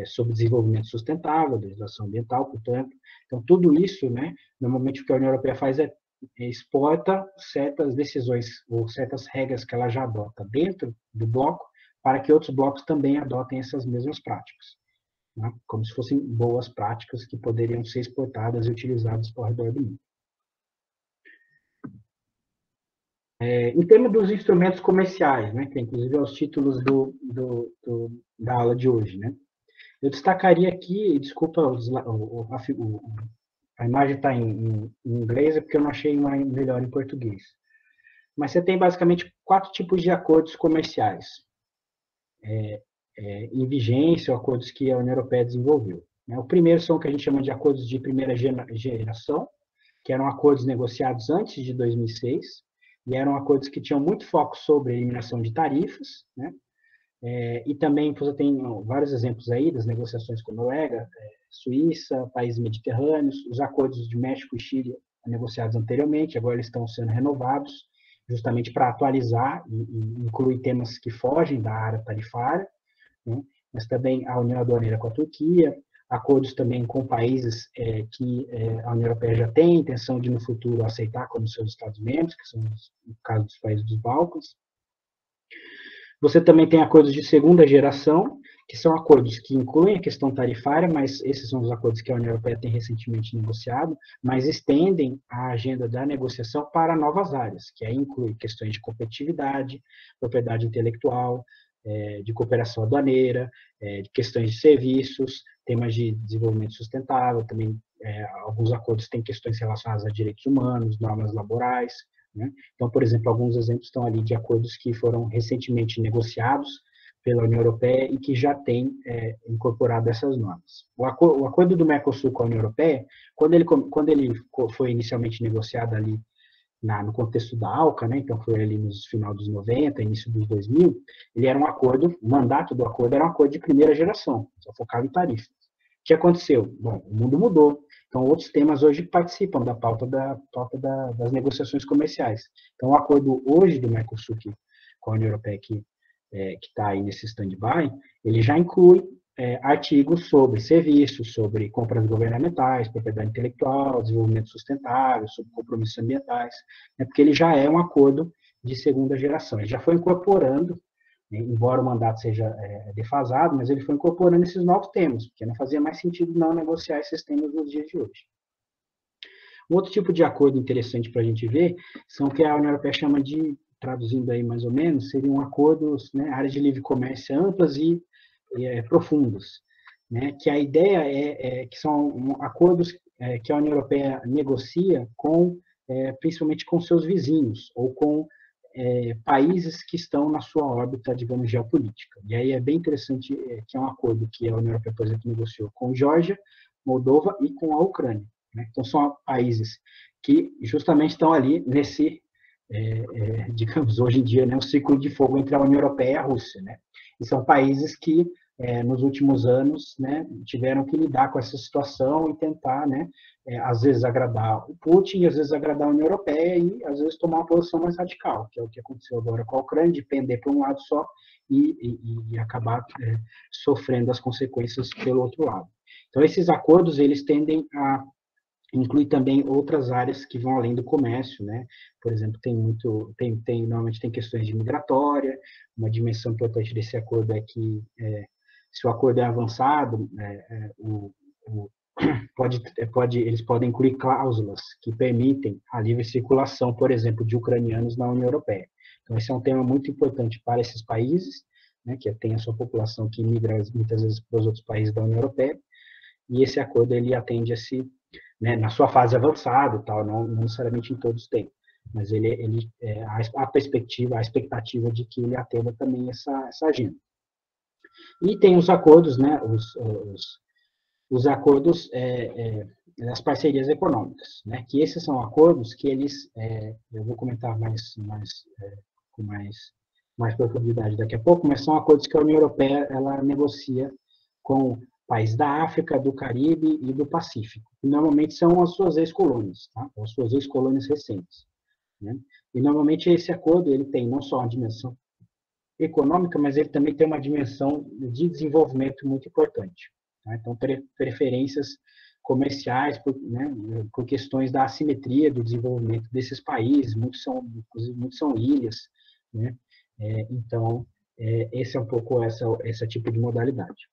sobre desenvolvimento sustentável, legislação ambiental, portanto. Então, tudo isso, né, normalmente o que a União Europeia faz é exporta certas decisões ou certas regras que ela já adota dentro do bloco, para que outros blocos também adotem essas mesmas práticas, né? Como se fossem boas práticas que poderiam ser exportadas e utilizadas ao redor do mundo. Em termos dos instrumentos comerciais, né, que inclusive é os títulos da aula de hoje, né, eu destacaria aqui, desculpa, a imagem está em inglês, é porque eu não achei uma melhor em português. Mas você tem basicamente 4 tipos de acordos comerciais em vigência, ou acordos que a União Europeia desenvolveu. né? O primeiro são o que a gente chama de acordos de primeira geração, que eram acordos negociados antes de 2006, e eram acordos que tinham muito foco sobre a eliminação de tarifas, né? E também você tem vários exemplos aí das negociações com Noruega, Suíça, países mediterrâneos, os acordos de México e Chile negociados anteriormente, agora eles estão sendo renovados, justamente para atualizar e incluir temas que fogem da área tarifária, né? Mas também a União Aduaneira com a Turquia, acordos também com países que a União Europeia já tem intenção de, no futuro, aceitar como seus Estados-membros, que são, no caso dos países dos Balcãs. Você também tem acordos de segunda geração, que são acordos que incluem a questão tarifária, mas esses são os acordos que a União Europeia tem recentemente negociado, mas estendem a agenda da negociação para novas áreas, que aí inclui questões de competitividade, propriedade intelectual, de cooperação aduaneira, de questões de serviços, temas de desenvolvimento sustentável, também alguns acordos têm questões relacionadas a direitos humanos, normas laborais, né? Então, por exemplo, alguns exemplos estão ali de acordos que foram recentemente negociados pela União Europeia e que já têm incorporado essas normas. O acordo do Mercosul com a União Europeia, quando ele foi inicialmente negociado ali no contexto da ALCA, né, então foi ali no final dos 90, início dos 2000, ele era um acordo, o mandato do acordo era um acordo de primeira geração, só focava em tarifas. O que aconteceu? Bom, o mundo mudou, então outros temas hoje participam da pauta das negociações comerciais. Então o acordo hoje do Mercosul com a União Europeia, que está aí nesse stand-by, ele já inclui artigos sobre serviços, sobre compras governamentais, propriedade intelectual, desenvolvimento sustentável, sobre compromissos ambientais, né, porque ele já é um acordo de segunda geração. Ele já foi incorporando, né, embora o mandato seja defasado, mas ele foi incorporando esses novos temas, porque não fazia mais sentido não negociar esses temas nos dias de hoje. Um outro tipo de acordo interessante para a gente ver são o que a União Europeia chama de, traduzindo aí mais ou menos, seriam acordos, né, áreas de livre comércio amplas e profundas, né? Que a ideia que são acordos que a União Europeia negocia principalmente com seus vizinhos ou com países que estão na sua órbita, digamos, geopolítica. E aí é bem interessante que é um acordo que a União Europeia, por exemplo, negociou com Geórgia, Moldova e com a Ucrânia, né? Então são países que justamente estão ali nesse, digamos, hoje em dia, né, um ciclo de fogo entre a União Europeia e a Rússia, né? E são países que nos últimos anos, né, tiveram que lidar com essa situação e tentar, né, às vezes agradar o Putin, às vezes agradar a União Europeia e às vezes tomar uma posição mais radical, que é o que aconteceu agora com a Ucrânia, de pender para um lado só e acabar sofrendo as consequências pelo outro lado. Então esses acordos eles tendem a inclui também outras áreas que vão além do comércio, né? Por exemplo, normalmente tem questões de migratória. Uma dimensão importante desse acordo é que se o acordo é avançado, eles podem incluir cláusulas que permitem a livre circulação, por exemplo, de ucranianos na União Europeia. Então, esse é um tema muito importante para esses países, né, que tem a sua população que migra muitas vezes para os outros países da União Europeia, e esse acordo ele atende né, na sua fase avançada, tal, não necessariamente em todos tem, mas a expectativa de que ele atenda também essa agenda. E tem os acordos, né, os acordos das parcerias econômicas, né, que esses são acordos que eles, eu vou comentar com mais profundidade daqui a pouco, mas são acordos que a União Europeia ela negocia com países da África, do Caribe e do Pacífico. E normalmente são as suas ex-colônias, tá? As suas ex-colônias recentes, né? E normalmente esse acordo ele tem não só uma dimensão econômica, mas ele também tem uma dimensão de desenvolvimento muito importante, tá? Então, preferências comerciais por questões da assimetria do desenvolvimento desses países, muitos são ilhas, né? Então, esse é um pouco esse tipo de modalidade.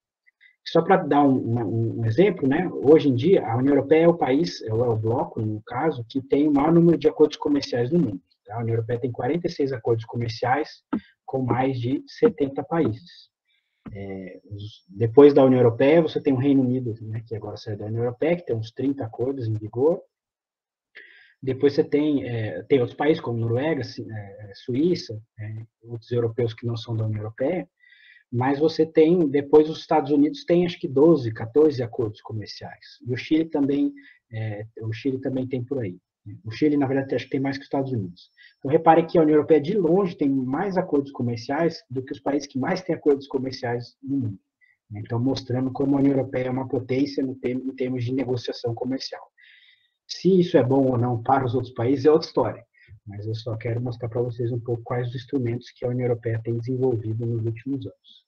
Só para dar um exemplo, né? Hoje em dia, a União Europeia é o país, é o bloco, no caso, que tem o maior número de acordos comerciais no mundo. Tá? A União Europeia tem 46 acordos comerciais com mais de 70 países. Depois da União Europeia, você tem o Reino Unido, né, que agora sai da União Europeia, que tem uns 30 acordos em vigor. Depois você tem outros países, como Noruega, Suíça, outros europeus que não são da União Europeia. mas você tem, depois os Estados Unidos tem acho que 12, 14 acordos comerciais. E o Chile também tem por aí. O Chile, na verdade, acho que tem mais que os Estados Unidos. Então, repare que a União Europeia, de longe, tem mais acordos comerciais do que os países que mais têm acordos comerciais no mundo. Então, mostrando como a União Europeia é uma potência em termos de negociação comercial. Se isso é bom ou não para os outros países é outra história, mas eu só quero mostrar para vocês um pouco quais os instrumentos que a União Europeia tem desenvolvido nos últimos anos.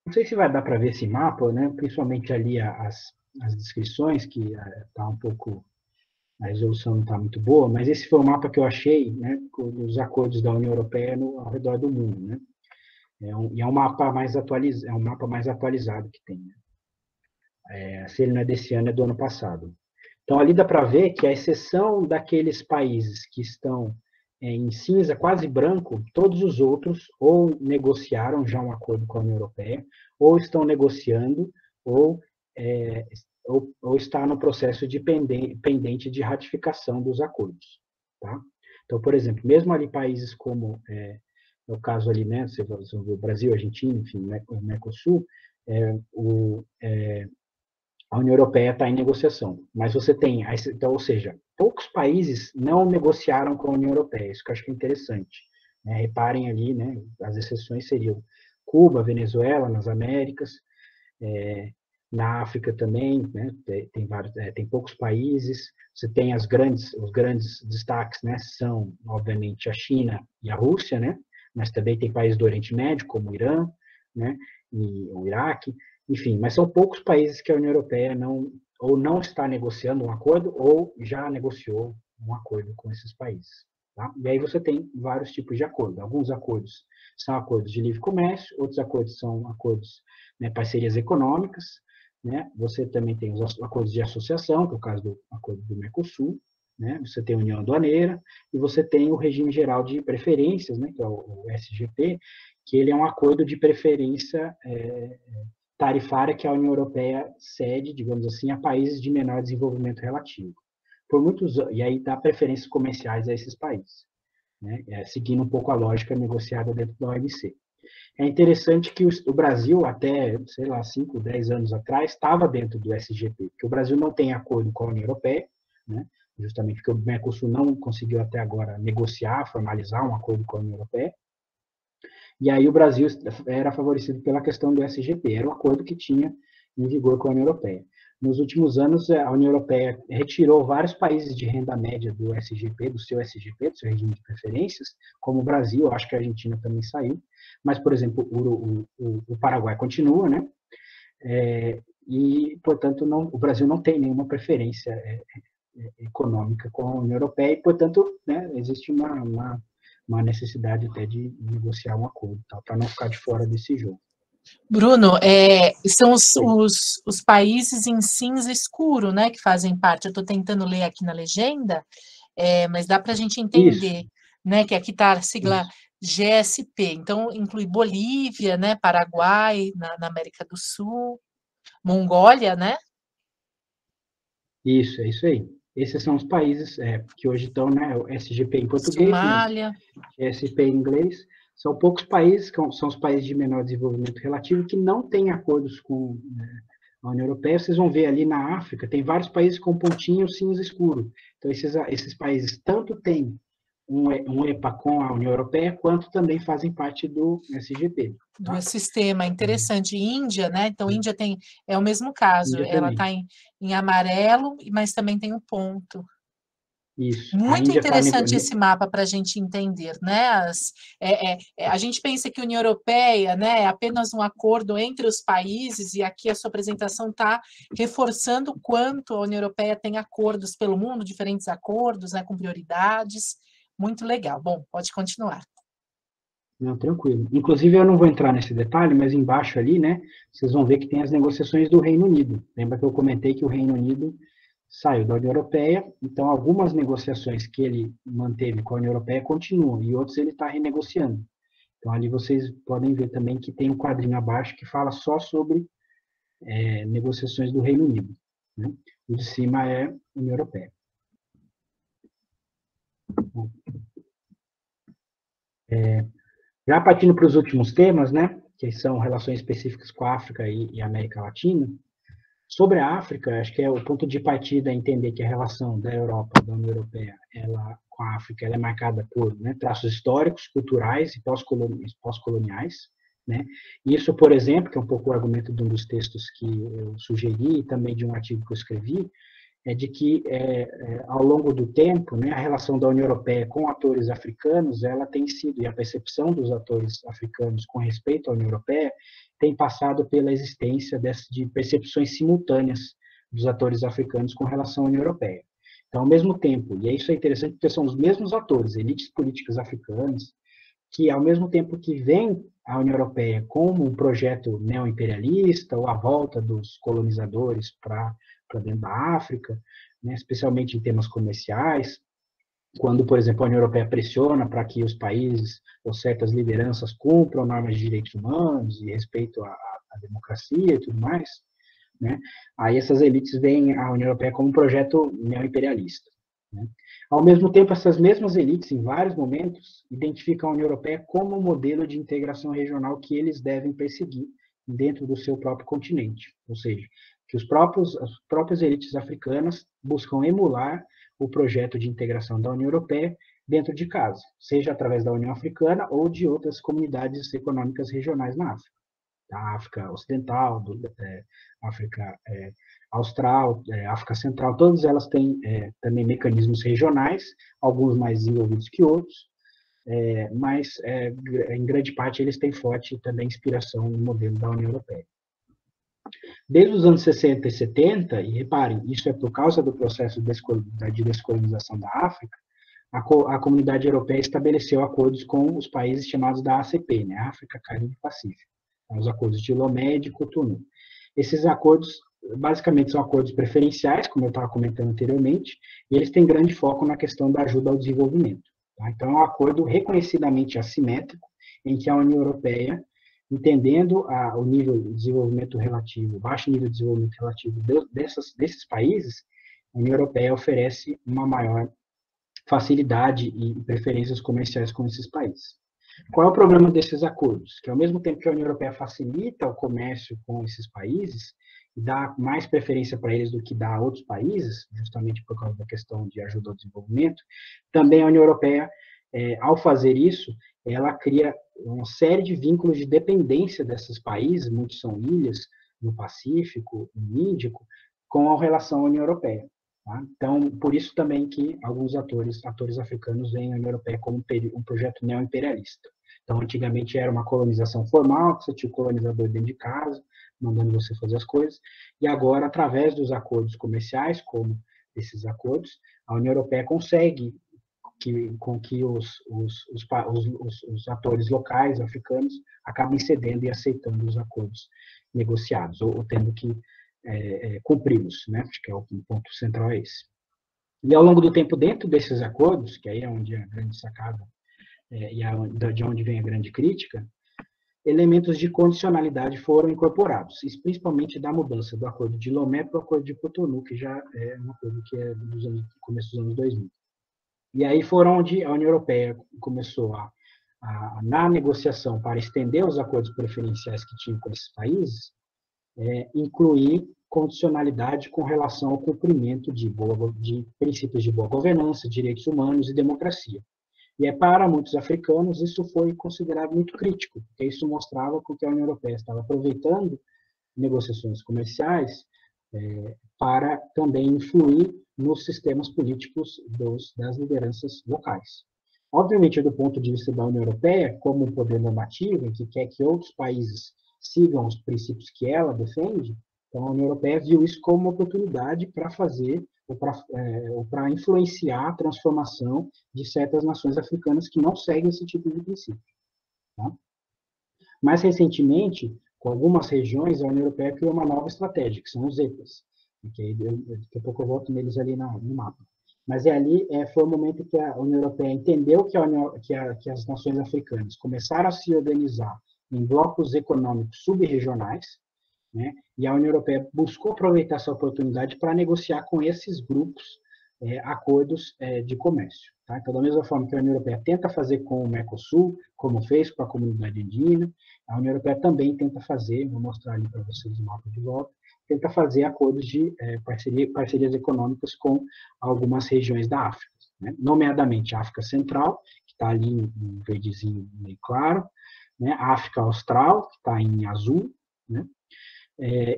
Não sei se vai dar para ver esse mapa, né? Principalmente ali as descrições, que está um pouco, a resolução não está muito boa, mas esse foi o mapa que eu achei, né, dos acordos da União Europeia ao redor do mundo, né? É um mapa mais atualizado que tem. Se ele não é desse ano, é do ano passado. Então, ali dá para ver que, à exceção daqueles países que estão em cinza, quase branco, todos os outros ou negociaram já um acordo com a União Europeia, ou estão negociando, ou, ou está no processo de pendente de ratificação dos acordos. Tá? Então, por exemplo, mesmo ali países como, no caso ali, né, você vê o Brasil, Argentina, enfim, o Mercosul, a União Europeia está em negociação, mas você tem, então, ou seja, poucos países não negociaram com a União Europeia, isso que eu acho que é interessante. Né? Reparem ali, né, as exceções seriam Cuba, Venezuela, nas Américas, na África também, né, tem poucos países, você tem os grandes destaques, né, são, obviamente, a China e a Rússia, né, mas também tem países do Oriente Médio, como o Irã, né, e o Iraque, enfim, mas são poucos países que a União Europeia não está negociando um acordo ou já negociou um acordo com esses países. Tá? E aí você tem vários tipos de acordo. Alguns acordos são acordos de livre comércio, outros acordos são acordos, né, parcerias econômicas, né? Você também tem os acordos de associação, que é o caso do acordo do Mercosul, né? Você tem a União Aduaneira, e você tem o regime geral de preferências, né, que é o SGP, que ele é um acordo de preferência tarifária que a União Europeia cede, digamos assim, a países de menor desenvolvimento relativo. E aí dá preferências comerciais a esses países, né? Seguindo um pouco a lógica negociada dentro da OMC. É interessante que o Brasil, até, sei lá, 5, 10 anos atrás, estava dentro do SGP, porque o Brasil não tem acordo com a União Europeia, né? Justamente porque o Mercosul não conseguiu até agora negociar, formalizar um acordo com a União Europeia. E aí o Brasil era favorecido pela questão do SGP, era um acordo que tinha em vigor com a União Europeia. Nos últimos anos, a União Europeia retirou vários países de renda média do SGP, do seu SGP, do seu regime de preferências, como o Brasil, acho que a Argentina também saiu, mas, por exemplo, o Paraguai continua, né? E, portanto, o Brasil não tem nenhuma preferência econômica com a União Europeia e, portanto, né, existe uma necessidade até de negociar um acordo, tá, para não ficar de fora desse jogo. Bruno, são os países em cinza escuro, né, que fazem parte. Eu estou tentando ler aqui na legenda, mas dá para a gente entender, isso, né, que aqui está a sigla isso. GSP. Então, inclui Bolívia, né, Paraguai, na América do Sul, Mongólia, né? Isso, é isso aí. Esses são os países que hoje estão, né, o SGP em português, Somália, GSP em inglês. São poucos países, que são os países de menor desenvolvimento relativo, que não têm acordos com a União Europeia. Vocês vão ver ali na África, tem vários países com pontinho cinza escuro. Então, esses países tanto têm um EPA com a União Europeia, quanto também fazem parte do SGP. Tá? Do sistema, interessante. Índia, né? Então, Índia é o mesmo caso. Índia ela está em amarelo, mas também tem um ponto. Isso. Muito interessante esse mapa para a gente entender, né? A gente pensa que a União Europeia, né, é apenas um acordo entre os países, e aqui a sua apresentação está reforçando o quanto a União Europeia tem acordos pelo mundo, diferentes acordos, né, com prioridades. Muito legal. Bom, pode continuar. Não, tranquilo. Inclusive, eu não vou entrar nesse detalhe, mas embaixo ali, né, vocês vão ver que tem as negociações do Reino Unido. Lembra que eu comentei que o Reino Unido saiu da União Europeia, então algumas negociações que ele manteve com a União Europeia continuam, e outros ele está renegociando. Então ali vocês podem ver também que tem um quadrinho abaixo que fala só sobre negociações do Reino Unido, né? O de cima é a União Europeia. Já partindo para os últimos temas, né, que são relações específicas com a África e América Latina, sobre a África, acho que é o ponto de partida é entender que a relação da Europa, da União Europeia, com a África, ela é marcada por, né, traços históricos, culturais e pós-coloniais, né? Isso, por exemplo, que é um pouco o argumento de um dos textos que eu sugeri, e também de um artigo que eu escrevi, é de que, ao longo do tempo, né, a relação da União Europeia com atores africanos, ela tem sido, e a percepção dos atores africanos com respeito à União Europeia, tem passado pela existência de percepções simultâneas dos atores africanos com relação à União Europeia. Então, ao mesmo tempo, e isso é interessante porque são os mesmos atores, elites políticas africanas, que, ao mesmo tempo que veem a União Europeia como um projeto neoimperialista, ou a volta dos colonizadores para dentro da África, né, especialmente em temas comerciais, quando, por exemplo, a União Europeia pressiona para que os países ou certas lideranças cumpram normas de direitos humanos e respeito à democracia e tudo mais, né, aí essas elites veem a União Europeia como um projeto neoimperialista. Né. Ao mesmo tempo, essas mesmas elites, em vários momentos, identificam a União Europeia como um modelo de integração regional que eles devem perseguir dentro do seu próprio continente, ou seja, que as próprias elites africanas buscam emular o projeto de integração da União Europeia dentro de casa, seja através da União Africana ou de outras comunidades econômicas regionais na África. Da África Ocidental, África Austral, África Central, todas elas têm também mecanismos regionais, alguns mais desenvolvidos que outros, mas em grande parte eles têm forte também inspiração no modelo da União Europeia. Desde os anos 60 e 70, e reparem, isso é por causa do processo de descolonização da África, a comunidade europeia estabeleceu acordos com os países chamados da ACP, né, África, Caribe e Pacífico, os acordos de Lomé e de Cotonou. Esses acordos, basicamente, são acordos preferenciais, como eu estava comentando anteriormente, e eles têm grande foco na questão da ajuda ao desenvolvimento. Tá? Então, é um acordo reconhecidamente assimétrico, em que a União Europeia, entendendo o nível de desenvolvimento relativo, o baixo nível de desenvolvimento relativo desses países, a União Europeia oferece uma maior facilidade e preferências comerciais com esses países. Qual é o problema desses acordos? Que, ao mesmo tempo que a União Europeia facilita o comércio com esses países, e dá mais preferência para eles do que dá a outros países, justamente por causa da questão de ajuda ao desenvolvimento, também a União Europeia, ao fazer isso, ela cria uma série de vínculos de dependência desses países, muitos são ilhas, no Pacífico, no Índico, com a relação à União Europeia. Tá? Então, por isso também que alguns atores africanos veem a União Europeia como um projeto neoimperialista. Então, antigamente era uma colonização formal, que você tinha o colonizador dentro de casa, mandando você fazer as coisas, e agora, através dos acordos comerciais, como esses acordos, a União Europeia consegue com que os atores locais africanos acabem cedendo e aceitando os acordos negociados, ou tendo que cumpri-los, né? Acho que é o ponto central é esse. E ao longo do tempo, dentro desses acordos, que aí é onde a grande sacada e de onde vem a grande crítica, elementos de condicionalidade foram incorporados, principalmente da mudança do acordo de Lomé para o acordo de Cotonou, que já é um acordo que é do começo dos anos 2000. E aí foram onde a União Europeia começou na negociação para estender os acordos preferenciais que tinham com esses países, incluir condicionalidade com relação ao cumprimento de princípios de boa governança, direitos humanos e democracia. E para muitos africanos isso foi considerado muito crítico, porque isso mostrava que a União Europeia estava aproveitando negociações comerciais para também influir nos sistemas políticos das lideranças locais. Obviamente, do ponto de vista da União Europeia, como um poder normativo, em que quer que outros países sigam os princípios que ela defende, então a União Europeia viu isso como uma oportunidade para fazer, ou para influenciar a transformação de certas nações africanas que não seguem esse tipo de princípio. Tá? Mais recentemente, com algumas regiões, a União Europeia criou uma nova estratégia, que são os EPAs. Daqui a pouco eu volto neles ali no mapa. Mas ali foi o momento que a União Europeia entendeu que as nações africanas começaram a se organizar em blocos econômicos sub-regionais, né? E a União Europeia buscou aproveitar essa oportunidade para negociar com esses grupos acordos de comércio. Tá? Então, da mesma forma que a União Europeia tenta fazer com o Mercosul, como fez com a comunidade andina, a União Europeia também tenta fazer, vou mostrar ali para vocês o mapa de volta, tenta fazer acordos de parcerias econômicas com algumas regiões da África, né? Nomeadamente a África Central, que está ali em verdezinho meio claro, né? A África Austral, que está em azul, né?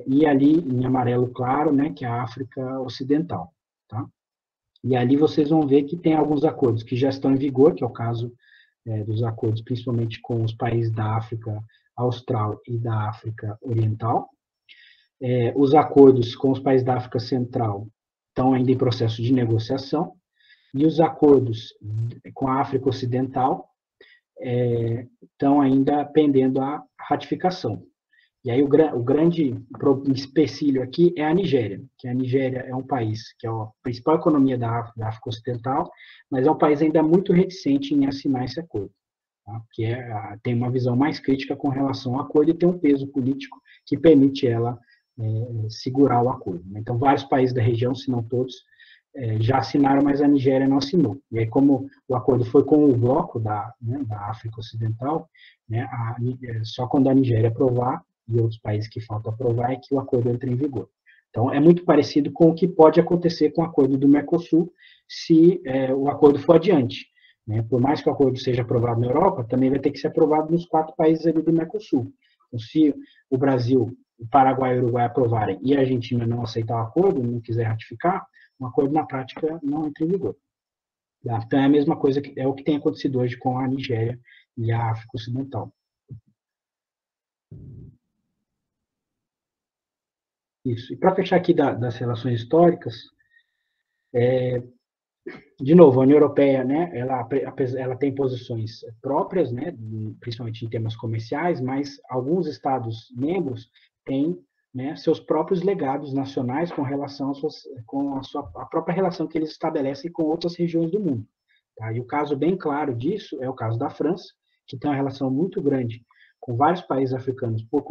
E ali em amarelo claro, né? Que é a África Ocidental. Tá? E ali vocês vão ver que tem alguns acordos que já estão em vigor, que é o caso dos acordos principalmente com os países da África Austral e da África Oriental. Os acordos com os países da África Central estão ainda em processo de negociação, e os acordos com a África Ocidental estão ainda pendendo a ratificação. E aí o grande empecilho aqui é a Nigéria, que a Nigéria é um país que é a principal economia da África Ocidental, mas é um país ainda muito reticente em assinar esse acordo, tá? Que tem uma visão mais crítica com relação ao acordo e tem um peso político que permite ela segurar o acordo. Então, vários países da região, se não todos, já assinaram, mas a Nigéria não assinou. E aí, como o acordo foi com o bloco da África Ocidental, né, só quando a Nigéria aprovar, e outros países que faltam aprovar, é que o acordo entra em vigor. Então, é muito parecido com o que pode acontecer com o acordo do Mercosul, se o acordo for adiante, né? Por mais que o acordo seja aprovado na Europa, também vai ter que ser aprovado nos 4 países ali do Mercosul. Então, se o Brasil, o Paraguai e o Uruguai aprovarem e a Argentina não aceitar o acordo, não quiser ratificar, o acordo na prática não entra em vigor. Tá? Então, é a mesma coisa, é o que tem acontecido hoje com a Nigéria e a África Ocidental. Isso. E para fechar aqui das relações históricas, de novo, a União Europeia, né, ela tem posições próprias, né, principalmente em temas comerciais, mas alguns Estados-membros têm, né, seus próprios legados nacionais com relação a própria relação que eles estabelecem com outras regiões do mundo. Tá? E o caso bem claro disso é o caso da França, que tem uma relação muito grande com vários países africanos por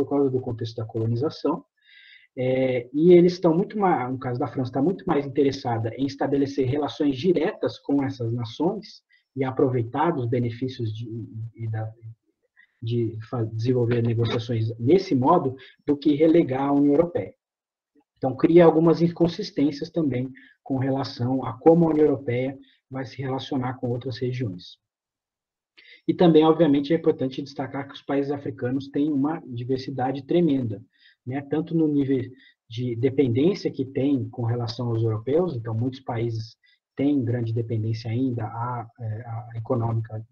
causa do contexto da colonização, e eles estão muito mais, no caso da França, está muito mais interessada em estabelecer relações diretas com essas nações e aproveitar dos benefícios de desenvolver negociações nesse modo do que relegar a União Europeia. Então, cria algumas inconsistências também com relação a como a União Europeia vai se relacionar com outras regiões. E também, obviamente, é importante destacar que os países africanos têm uma diversidade tremenda, né? Tanto no nível de dependência que tem com relação aos europeus, então muitos países têm grande dependência ainda econômica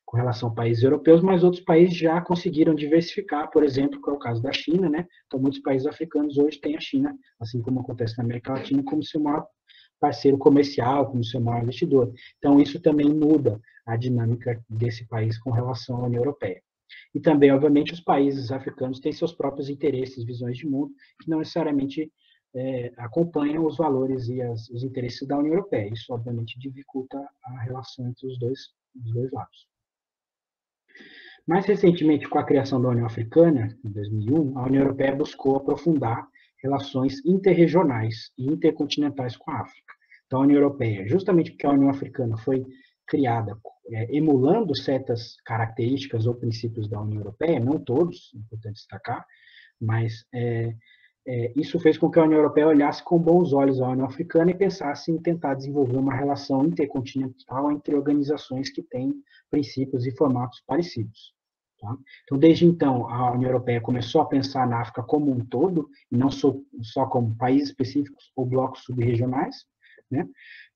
com relação a países europeus, mas outros países já conseguiram diversificar, por exemplo, que é o caso da China, né? Então muitos países africanos hoje têm a China, assim como acontece na América Latina, como seu maior parceiro comercial, como seu maior investidor. Então, isso também muda a dinâmica desse país com relação à União Europeia. E também, obviamente, os países africanos têm seus próprios interesses, visões de mundo, que não necessariamente acompanham os valores e os interesses da União Europeia. Isso, obviamente, dificulta a relação entre os dois lados. Mais recentemente, com a criação da União Africana, em 2001, a União Europeia buscou aprofundar relações interregionais e intercontinentais com a África. Então, a União Europeia, justamente porque a União Africana foi criada emulando certas características ou princípios da União Europeia, não todos, é importante destacar, mas isso fez com que a União Europeia olhasse com bons olhos a União Africana e pensasse em tentar desenvolver uma relação intercontinental entre organizações que têm princípios e formatos parecidos. Tá? Então, desde então, a União Europeia começou a pensar na África como um todo, e não só como países específicos ou blocos subregionais, né?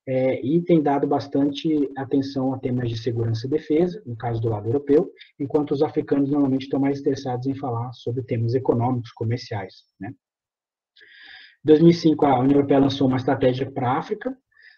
E tem dado bastante atenção a temas de segurança e defesa, no caso do lado europeu, enquanto os africanos normalmente estão mais interessados em falar sobre temas econômicos, comerciais. Né? Em 2005, a União Europeia lançou uma estratégia para a África,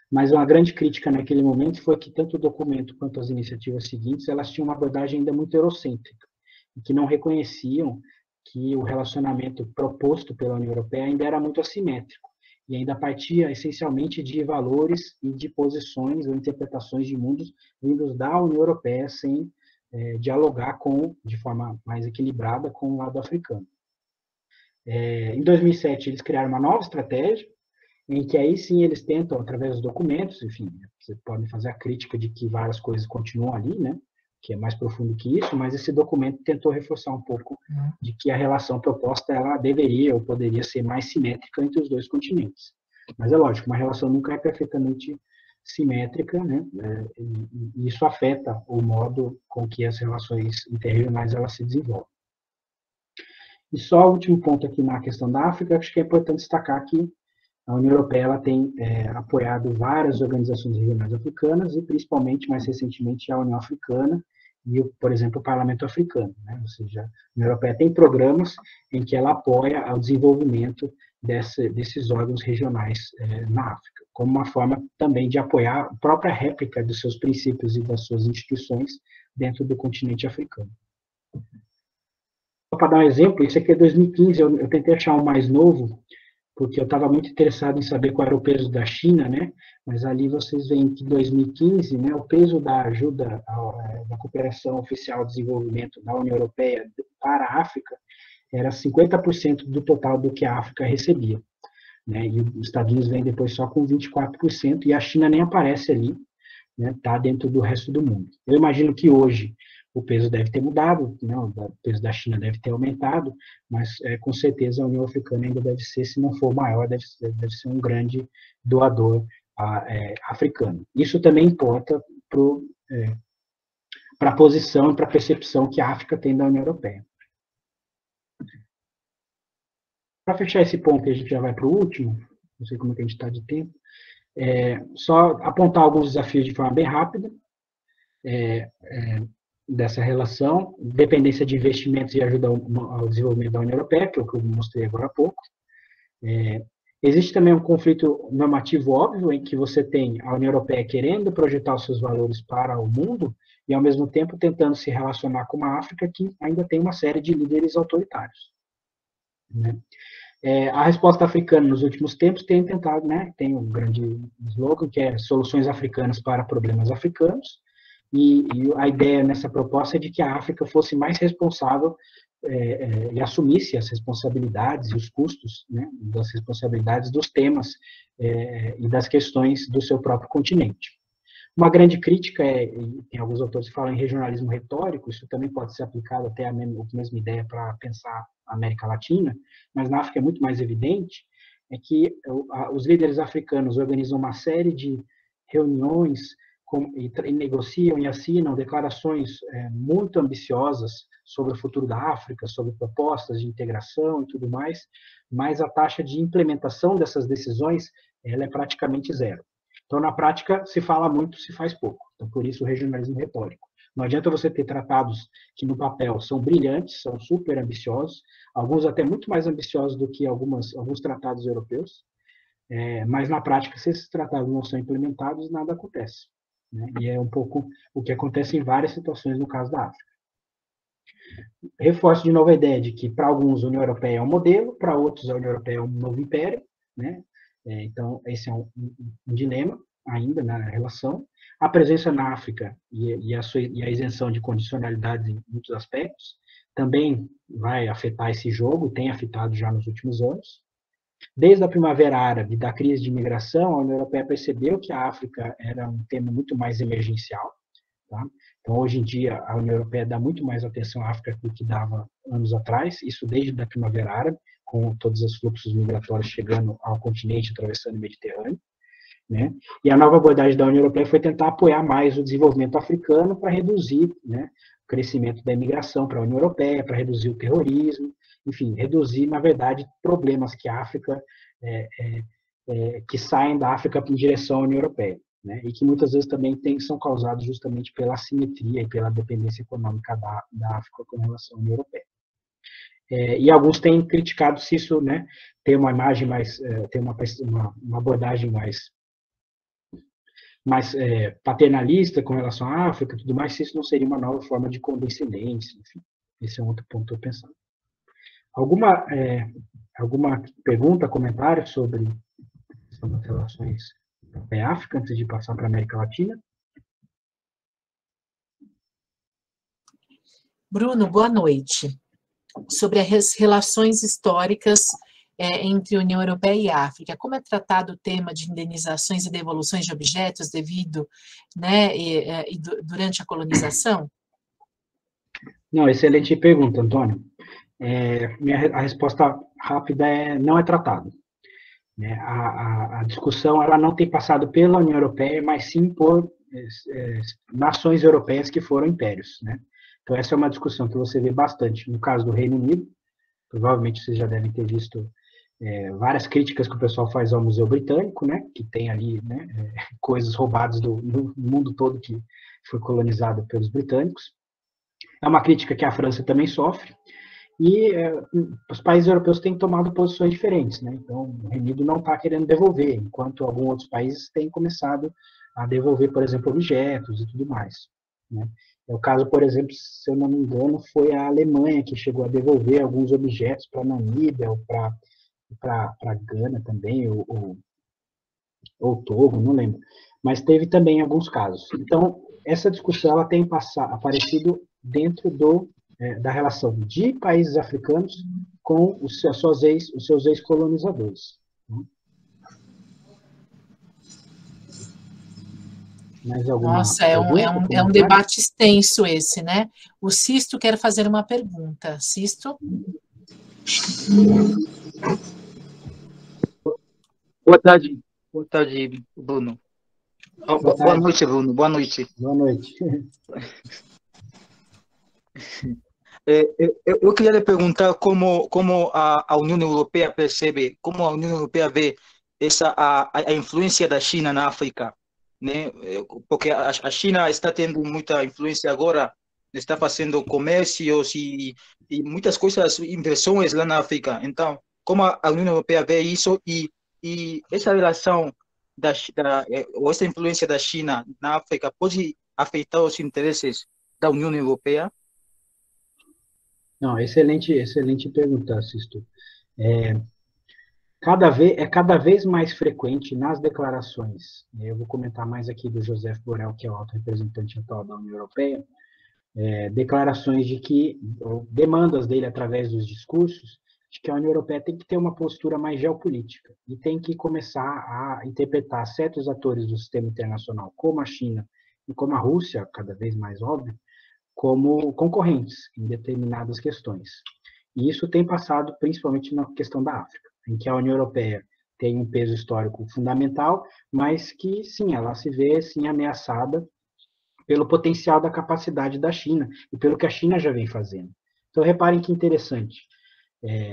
mas uma grande crítica naquele momento foi que tanto o documento quanto as iniciativas seguintes, elas tinham uma abordagem ainda muito eurocêntrica, e que não reconheciam que o relacionamento proposto pela União Europeia ainda era muito assimétrico, e ainda partia essencialmente de valores e de posições ou interpretações de mundos vindos da União Europeia sem dialogar de forma mais equilibrada com o lado africano. Em 2007, eles criaram uma nova estratégia, em que aí sim eles tentam, através dos documentos, enfim, você pode fazer a crítica de que várias coisas continuam ali, né, que é mais profundo que isso, mas esse documento tentou reforçar um pouco de que a relação proposta, ela deveria ou poderia ser mais simétrica entre os dois continentes. Mas é lógico, uma relação nunca é perfeitamente simétrica, né, e isso afeta o modo com que as relações interregionais elas se desenvolvem. E só o último ponto aqui na questão da África, acho que é importante destacar que a União Europeia ela tem apoiado várias organizações regionais africanas e, principalmente, mais recentemente, a União Africana e, por exemplo, o Parlamento Africano. Né? Ou seja, a União Europeia tem programas em que ela apoia o desenvolvimento desses órgãos regionais na África, como uma forma também de apoiar a própria réplica dos seus princípios e das suas instituições dentro do continente africano. Só para dar um exemplo, isso aqui é 2015, eu tentei achar um mais novo, porque eu estava muito interessado em saber qual era o peso da China, né? Mas ali vocês veem que em 2015, né, o peso da ajuda da cooperação oficial ao desenvolvimento da União Europeia para a África era 50% do total do que a África recebia. Né? E os Estados Unidos vem depois só com 24%, e a China nem aparece ali, né? Está dentro do resto do mundo. Eu imagino que hoje o peso deve ter mudado, né? O peso da China deve ter aumentado, mas com certeza a União Africana ainda deve ser, se não for maior, deve ser um grande doador africano. Isso também importa para a posição e para a percepção que a África tem da União Europeia. Para fechar esse ponto, a gente já vai para o último, não sei como é que a gente está de tempo, só apontar alguns desafios de forma bem rápida, dessa relação, dependência de investimentos e ajuda ao desenvolvimento da União Europeia, que é o que eu mostrei agora há pouco. Existe também um conflito normativo óbvio, em que você tem a União Europeia querendo projetar os seus valores para o mundo e, ao mesmo tempo, tentando se relacionar com uma África que ainda tem uma série de líderes autoritários. Né? A resposta africana nos últimos tempos tem tentado, né, tem um grande slogan que é soluções africanas para problemas africanos, e a ideia nessa proposta é de que a África fosse mais responsável e assumisse as responsabilidades e os custos, né, das responsabilidades dos temas e das questões do seu próprio continente. Uma grande crítica tem alguns autores que falam em regionalismo retórico, isso também pode ser aplicado até a mesma ideia para pensar a América Latina, mas na África é muito mais evidente, é que os líderes africanos organizam uma série de reuniões e negociam e assinam declarações muito ambiciosas sobre o futuro da África, sobre propostas de integração e tudo mais, mas a taxa de implementação dessas decisões ela é praticamente zero. Então, na prática, se fala muito, se faz pouco. Então, por isso, o regionalismo retórico. Não adianta você ter tratados que, no papel, são brilhantes, são super ambiciosos, alguns até muito mais ambiciosos do que alguns tratados europeus, mas, na prática, se esses tratados não são implementados, nada acontece. Né? E é um pouco o que acontece em várias situações no caso da África. Reforço de novo a ideia de que, para alguns, a União Europeia é um modelo, para outros, a União Europeia é um novo império, né? Então, esse é um dilema ainda na relação. A presença na África e a isenção de condicionalidades em muitos aspectos também vai afetar esse jogo, tem afetado já nos últimos anos. Desde a Primavera Árabe, da crise de imigração, a União Europeia percebeu que a África era um tema muito mais emergencial. Tá? Então, hoje em dia, a União Europeia dá muito mais atenção à África do que dava anos atrás, isso desde a Primavera Árabe, com todos os fluxos migratórios chegando ao continente, atravessando o Mediterrâneo. Né? E a nova abordagem da União Europeia foi tentar apoiar mais o desenvolvimento africano para reduzir, né, o crescimento da imigração para a União Europeia, para reduzir o terrorismo, enfim, reduzir, na verdade, problemas que a África, que saem da África em direção à União Europeia. Né? E que muitas vezes também são causados justamente pela assimetria e pela dependência econômica da África com relação à União Europeia. E alguns têm criticado se isso, né, tem uma imagem mais, tem uma abordagem mais paternalista com relação à África e tudo mais, se isso não seria uma nova forma de condescendência, enfim. Esse é um outro ponto que eu pensando. Alguma pergunta, comentário sobre as relações África, antes de passar para a América Latina? Bruno, boa noite. Sobre as relações históricas entre União Europeia e África? Como é tratado o tema de indenizações e devoluções de objetos devido, né, durante a colonização? Não, excelente pergunta, Antônio. A resposta rápida não é tratado. Né? A discussão ela não tem passado pela União Europeia, mas sim por nações europeias que foram impérios. Né? Então, essa é uma discussão que você vê bastante no caso do Reino Unido. Provavelmente vocês já devem ter visto várias críticas que o pessoal faz ao Museu Britânico, né? Que tem ali, né, coisas roubadas do mundo todo que foi colonizado pelos britânicos. É uma crítica que a França também sofre. E os países europeus têm tomado posições diferentes, né? Então, o Reino Unido não está querendo devolver, enquanto alguns outros países têm começado a devolver, por exemplo, objetos e tudo mais. Né? É o caso, por exemplo, se eu não me engano, foi a Alemanha que chegou a devolver alguns objetos para Namíbia ou para Gana também, ou Togo, não lembro. Mas teve também alguns casos. Então, essa discussão ela tem aparecido dentro da relação de países africanos com os seus ex-colonizadores. Mais alguma Nossa, é um debate extenso esse, né? O Sisto quer fazer uma pergunta. Sisto? Boa tarde, Bruno. Boa noite, Bruno. Boa noite. Boa noite. Eu queria lhe perguntar como a União Europeia percebe, como a União Europeia vê a influência da China na África, né? Porque a China está tendo muita influência agora, está fazendo comércios e muitas coisas, inversões lá na África. Então, como a União Europeia vê isso e essa relação ou essa influência da China na África pode afetar os interesses da União Europeia? Não, excelente pergunta, Sisto. Cada vez mais frequente nas declarações, eu vou comentar mais aqui do Joseph Borrell, que é o alto representante atual da União Europeia, declarações de que, demandas dele através dos discursos, de que a União Europeia tem que ter uma postura mais geopolítica e tem que começar a interpretar certos atores do sistema internacional, como a China e como a Rússia, cada vez mais óbvio, como concorrentes em determinadas questões. E isso tem passado principalmente na questão da África, em que a União Europeia tem um peso histórico fundamental, mas que, sim, ela se vê, sim, ameaçada pelo potencial da capacidade da China e pelo que a China já vem fazendo. Então, reparem que interessante.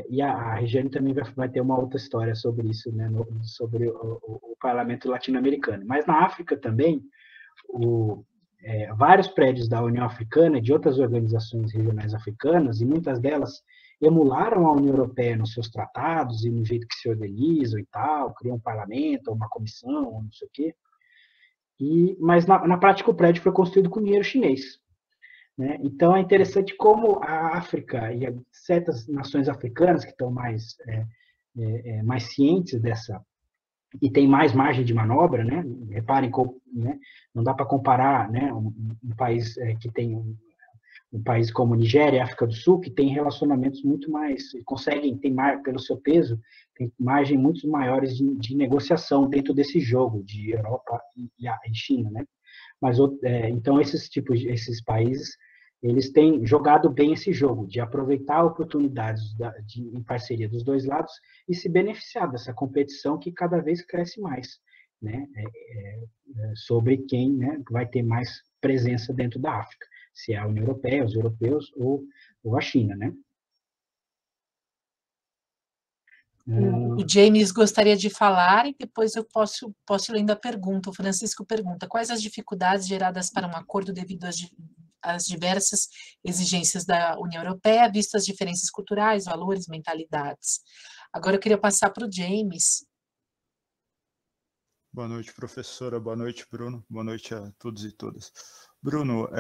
E a Regiane também vai ter uma outra história sobre isso, né, sobre o parlamento latino-americano. Mas na África também, vários prédios da União Africana e de outras organizações regionais africanas, e muitas delas emularam a União Europeia nos seus tratados e no jeito que se organizam e tal, criam um parlamento, uma comissão, ou não sei o quê. Mas na prática o prédio foi construído com dinheiro chinês. Né? Então é interessante como a África e certas nações africanas que estão mais cientes dessa e tem mais margem de manobra, né? Reparem como, né? Não dá para comparar, né? Um país que tem um país como Nigéria e África do Sul, que tem relacionamentos muito mais, conseguem ter pelo seu peso, tem margem muito maiores de negociação dentro desse jogo de Europa e China, né? Mas então esses países eles têm jogado bem esse jogo, de aproveitar oportunidades em parceria dos dois lados e se beneficiar dessa competição que cada vez cresce mais, né? Sobre quem, né, vai ter mais presença dentro da África, se é a União Europeia, os europeus ou a China, né? O James gostaria de falar e depois eu posso ir lendo a pergunta. O Francisco pergunta: quais as dificuldades geradas para um acordo devido às diversas exigências da União Europeia, visto as diferenças culturais, valores, mentalidades? Agora eu queria passar para o James. Boa noite, professora. Boa noite, Bruno. Boa noite a todos e todas. Bruno,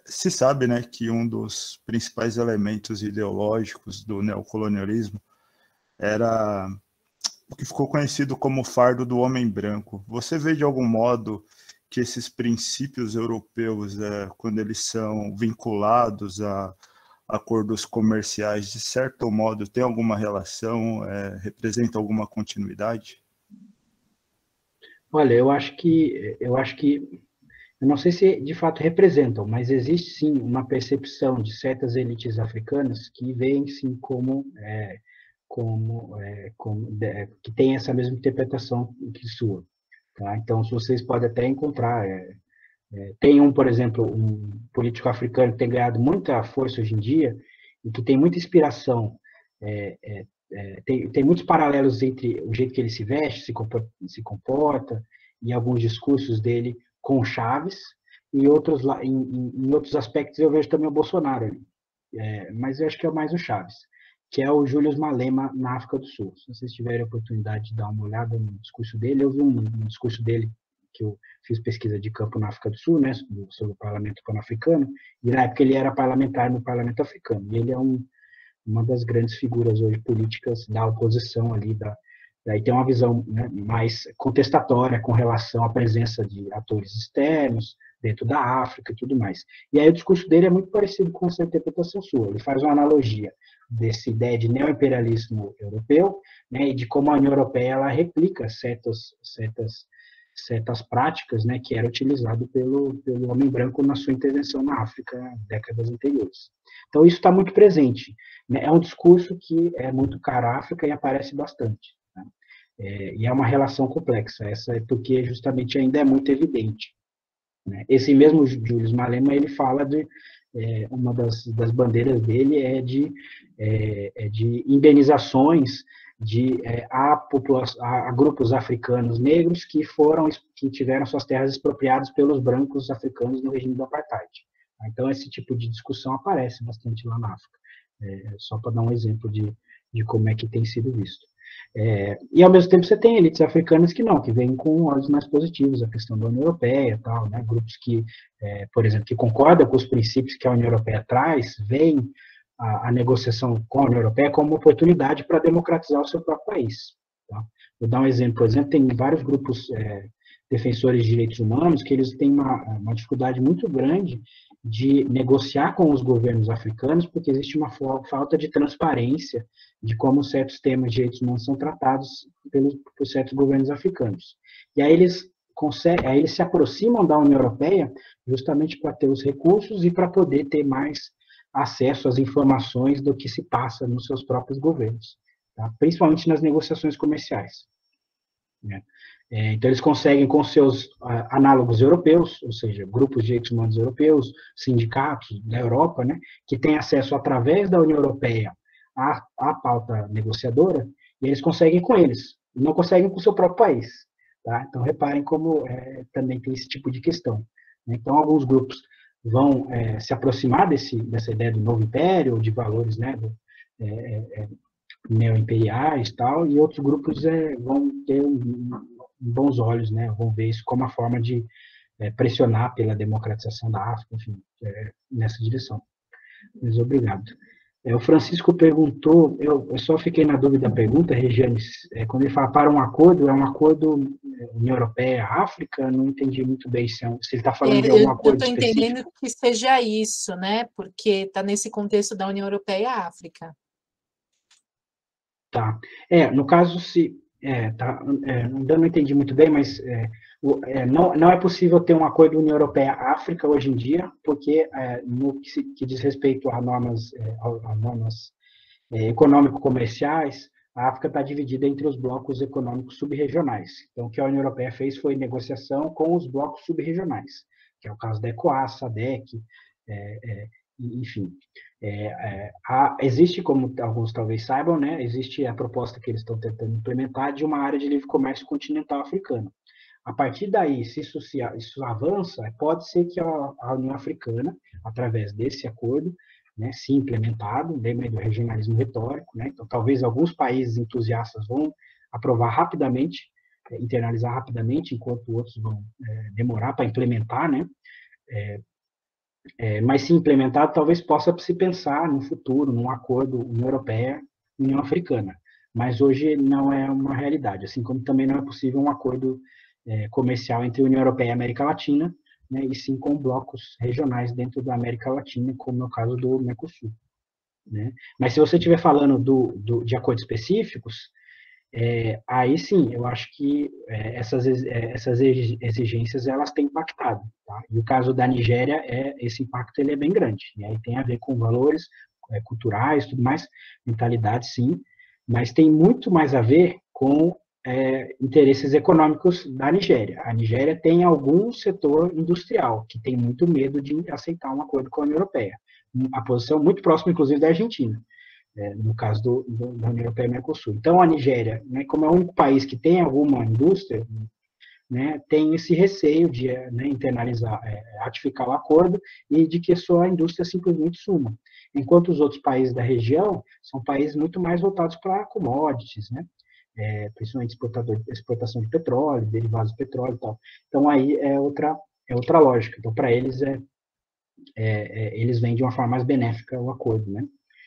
se sabe, né, que um dos principais elementos ideológicos do neocolonialismo era o que ficou conhecido como fardo do homem branco. Você vê de algum modo que esses princípios europeus, quando eles são vinculados acordos comerciais, de certo modo, tem alguma relação, representa alguma continuidade? Olha, eu não sei se de fato representam, mas existe sim uma percepção de certas elites africanas que veem sim que tem essa mesma interpretação que sua. Tá? Então, se vocês podem até encontrar, tem por exemplo, um político africano que tem ganhado muita força hoje em dia e que tem muita inspiração, tem muitos paralelos entre o jeito que ele se veste, se comporta e alguns discursos dele com Chaves, e em outros aspectos eu vejo também o Bolsonaro ali. Mas eu acho que é mais o Chaves, que é o Julius Malema na África do Sul. Se vocês tiverem a oportunidade de dar uma olhada no discurso dele, eu vi um discurso dele que eu fiz pesquisa de campo na África do Sul, né, sobre o parlamento pan-africano, e na época ele era parlamentar no parlamento africano, e ele é uma das grandes figuras hoje políticas da oposição ali, daí tem uma visão, né, mais contestatória com relação à presença de atores externos dentro da África e tudo mais. E aí o discurso dele é muito parecido com essa interpretação sua. Ele faz uma analogia dessa ideia de neoimperialismo europeu, né, e de como a União Europeia ela replica certas práticas, né, que era utilizado pelo homem branco na sua intervenção na África em décadas anteriores. Então isso está muito presente, né? É um discurso que é muito caro à África e aparece bastante, né? E é uma relação complexa, essa é porque justamente ainda é muito evidente, né? Esse mesmo Julius Malema, ele fala de uma das bandeiras dele é de indenizações a grupos africanos negros que tiveram suas terras expropriadas pelos brancos africanos no regime do apartheid. Então esse tipo de discussão aparece bastante lá na África, só para dar um exemplo de como é que tem sido visto. E ao mesmo tempo você tem elites africanas que vêm com olhos mais positivos, a questão da União Europeia e tal, né? Grupos que, por exemplo, que concordam com os princípios que a União Europeia traz, veem a negociação com a União Europeia como uma oportunidade para democratizar o seu próprio país. Tá? Vou dar um exemplo, por exemplo, tem vários grupos defensores de direitos humanos que eles têm uma dificuldade muito grande de negociar com os governos africanos, porque existe uma falta de transparência de como certos temas de direitos humanos são tratados por certos governos africanos. E aí eles se aproximam da União Europeia justamente para ter os recursos e para poder ter mais acesso às informações do que se passa nos seus próprios governos, tá? Principalmente nas negociações comerciais, né? Então, eles conseguem, com seus análogos europeus, ou seja, grupos de direitos humanos europeus, sindicatos da Europa, né, que têm acesso através da União Europeia à pauta negociadora, e eles conseguem com eles, não conseguem com o seu próprio país. Tá? Então, reparem como também tem esse tipo de questão. Então, alguns grupos vão se aproximar dessa ideia do novo império, de valores, né, neoimperiais e tal, e outros grupos vão ter bons olhos, né, vão ver isso como uma forma de pressionar pela democratização da África, enfim, nessa direção. Mas obrigado. O Francisco perguntou, eu só fiquei na dúvida da pergunta, Regiane, quando ele fala para um acordo, é um acordo União Europeia-África? Não entendi muito bem se ele está falando de algum acordo específico. Eu estou entendendo que seja isso, né, porque está nesse contexto da União Europeia-África. Tá. No caso, não entendi muito bem, mas não é possível ter um acordo União Europeia-África hoje em dia, porque no que diz respeito a normas econômico-comerciais, a África está dividida entre os blocos econômicos subregionais. Então, o que a União Europeia fez foi negociação com os blocos subregionais, que é o caso da ECOWAS, SADC, enfim. Existe, como alguns talvez saibam, né, existe a proposta que eles estão tentando implementar de uma área de livre comércio continental africana. A partir daí, se isso avança, pode ser que a União Africana, através desse acordo, né, se implementado, lembra do regionalismo retórico, né, então talvez alguns países entusiastas vão aprovar rapidamente, internalizar rapidamente, enquanto outros vão demorar para implementar, né, mas se implementado, talvez possa se pensar no futuro, num acordo União Europeia-União Africana. Mas hoje não é uma realidade, assim como também não é possível um acordo comercial entre a União Europeia e a América Latina, né, e sim com blocos regionais dentro da América Latina, como é o caso do Mercosul. né? Mas se você estiver falando de acordos específicos, aí sim, eu acho que essas exigências elas têm impactado. Tá? E o caso da Nigéria, esse impacto ele é bem grande. E aí tem a ver com valores culturais, tudo mais, mentalidade, sim, mas tem muito mais a ver com interesses econômicos da Nigéria. A Nigéria tem algum setor industrial que tem muito medo de aceitar um acordo com a União Europeia. A posição muito próxima, inclusive, da Argentina. No caso da União Europeia e Mercosul. Então, a Nigéria, né, como é um país que tem alguma indústria, né, tem esse receio de internalizar, ratificar o acordo e de que sua indústria simplesmente suma. Enquanto os outros países da região são países muito mais voltados para commodities, né, principalmente exportação de petróleo, derivados do petróleo e tal. Então, aí é outra lógica. Então, para eles, eles veem de uma forma mais benéfica o acordo, né.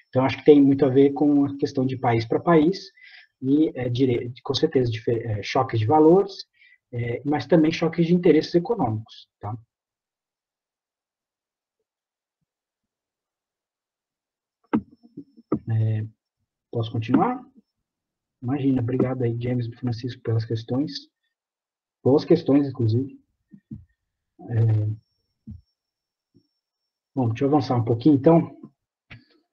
Então, acho que tem muito a ver com a questão de país para país e, com certeza, choques de valores, mas também choques de interesses econômicos. Tá? Posso continuar? Imagina, obrigado aí, James e Francisco, pelas questões. Boas questões, inclusive. Bom, deixa eu avançar um pouquinho, então,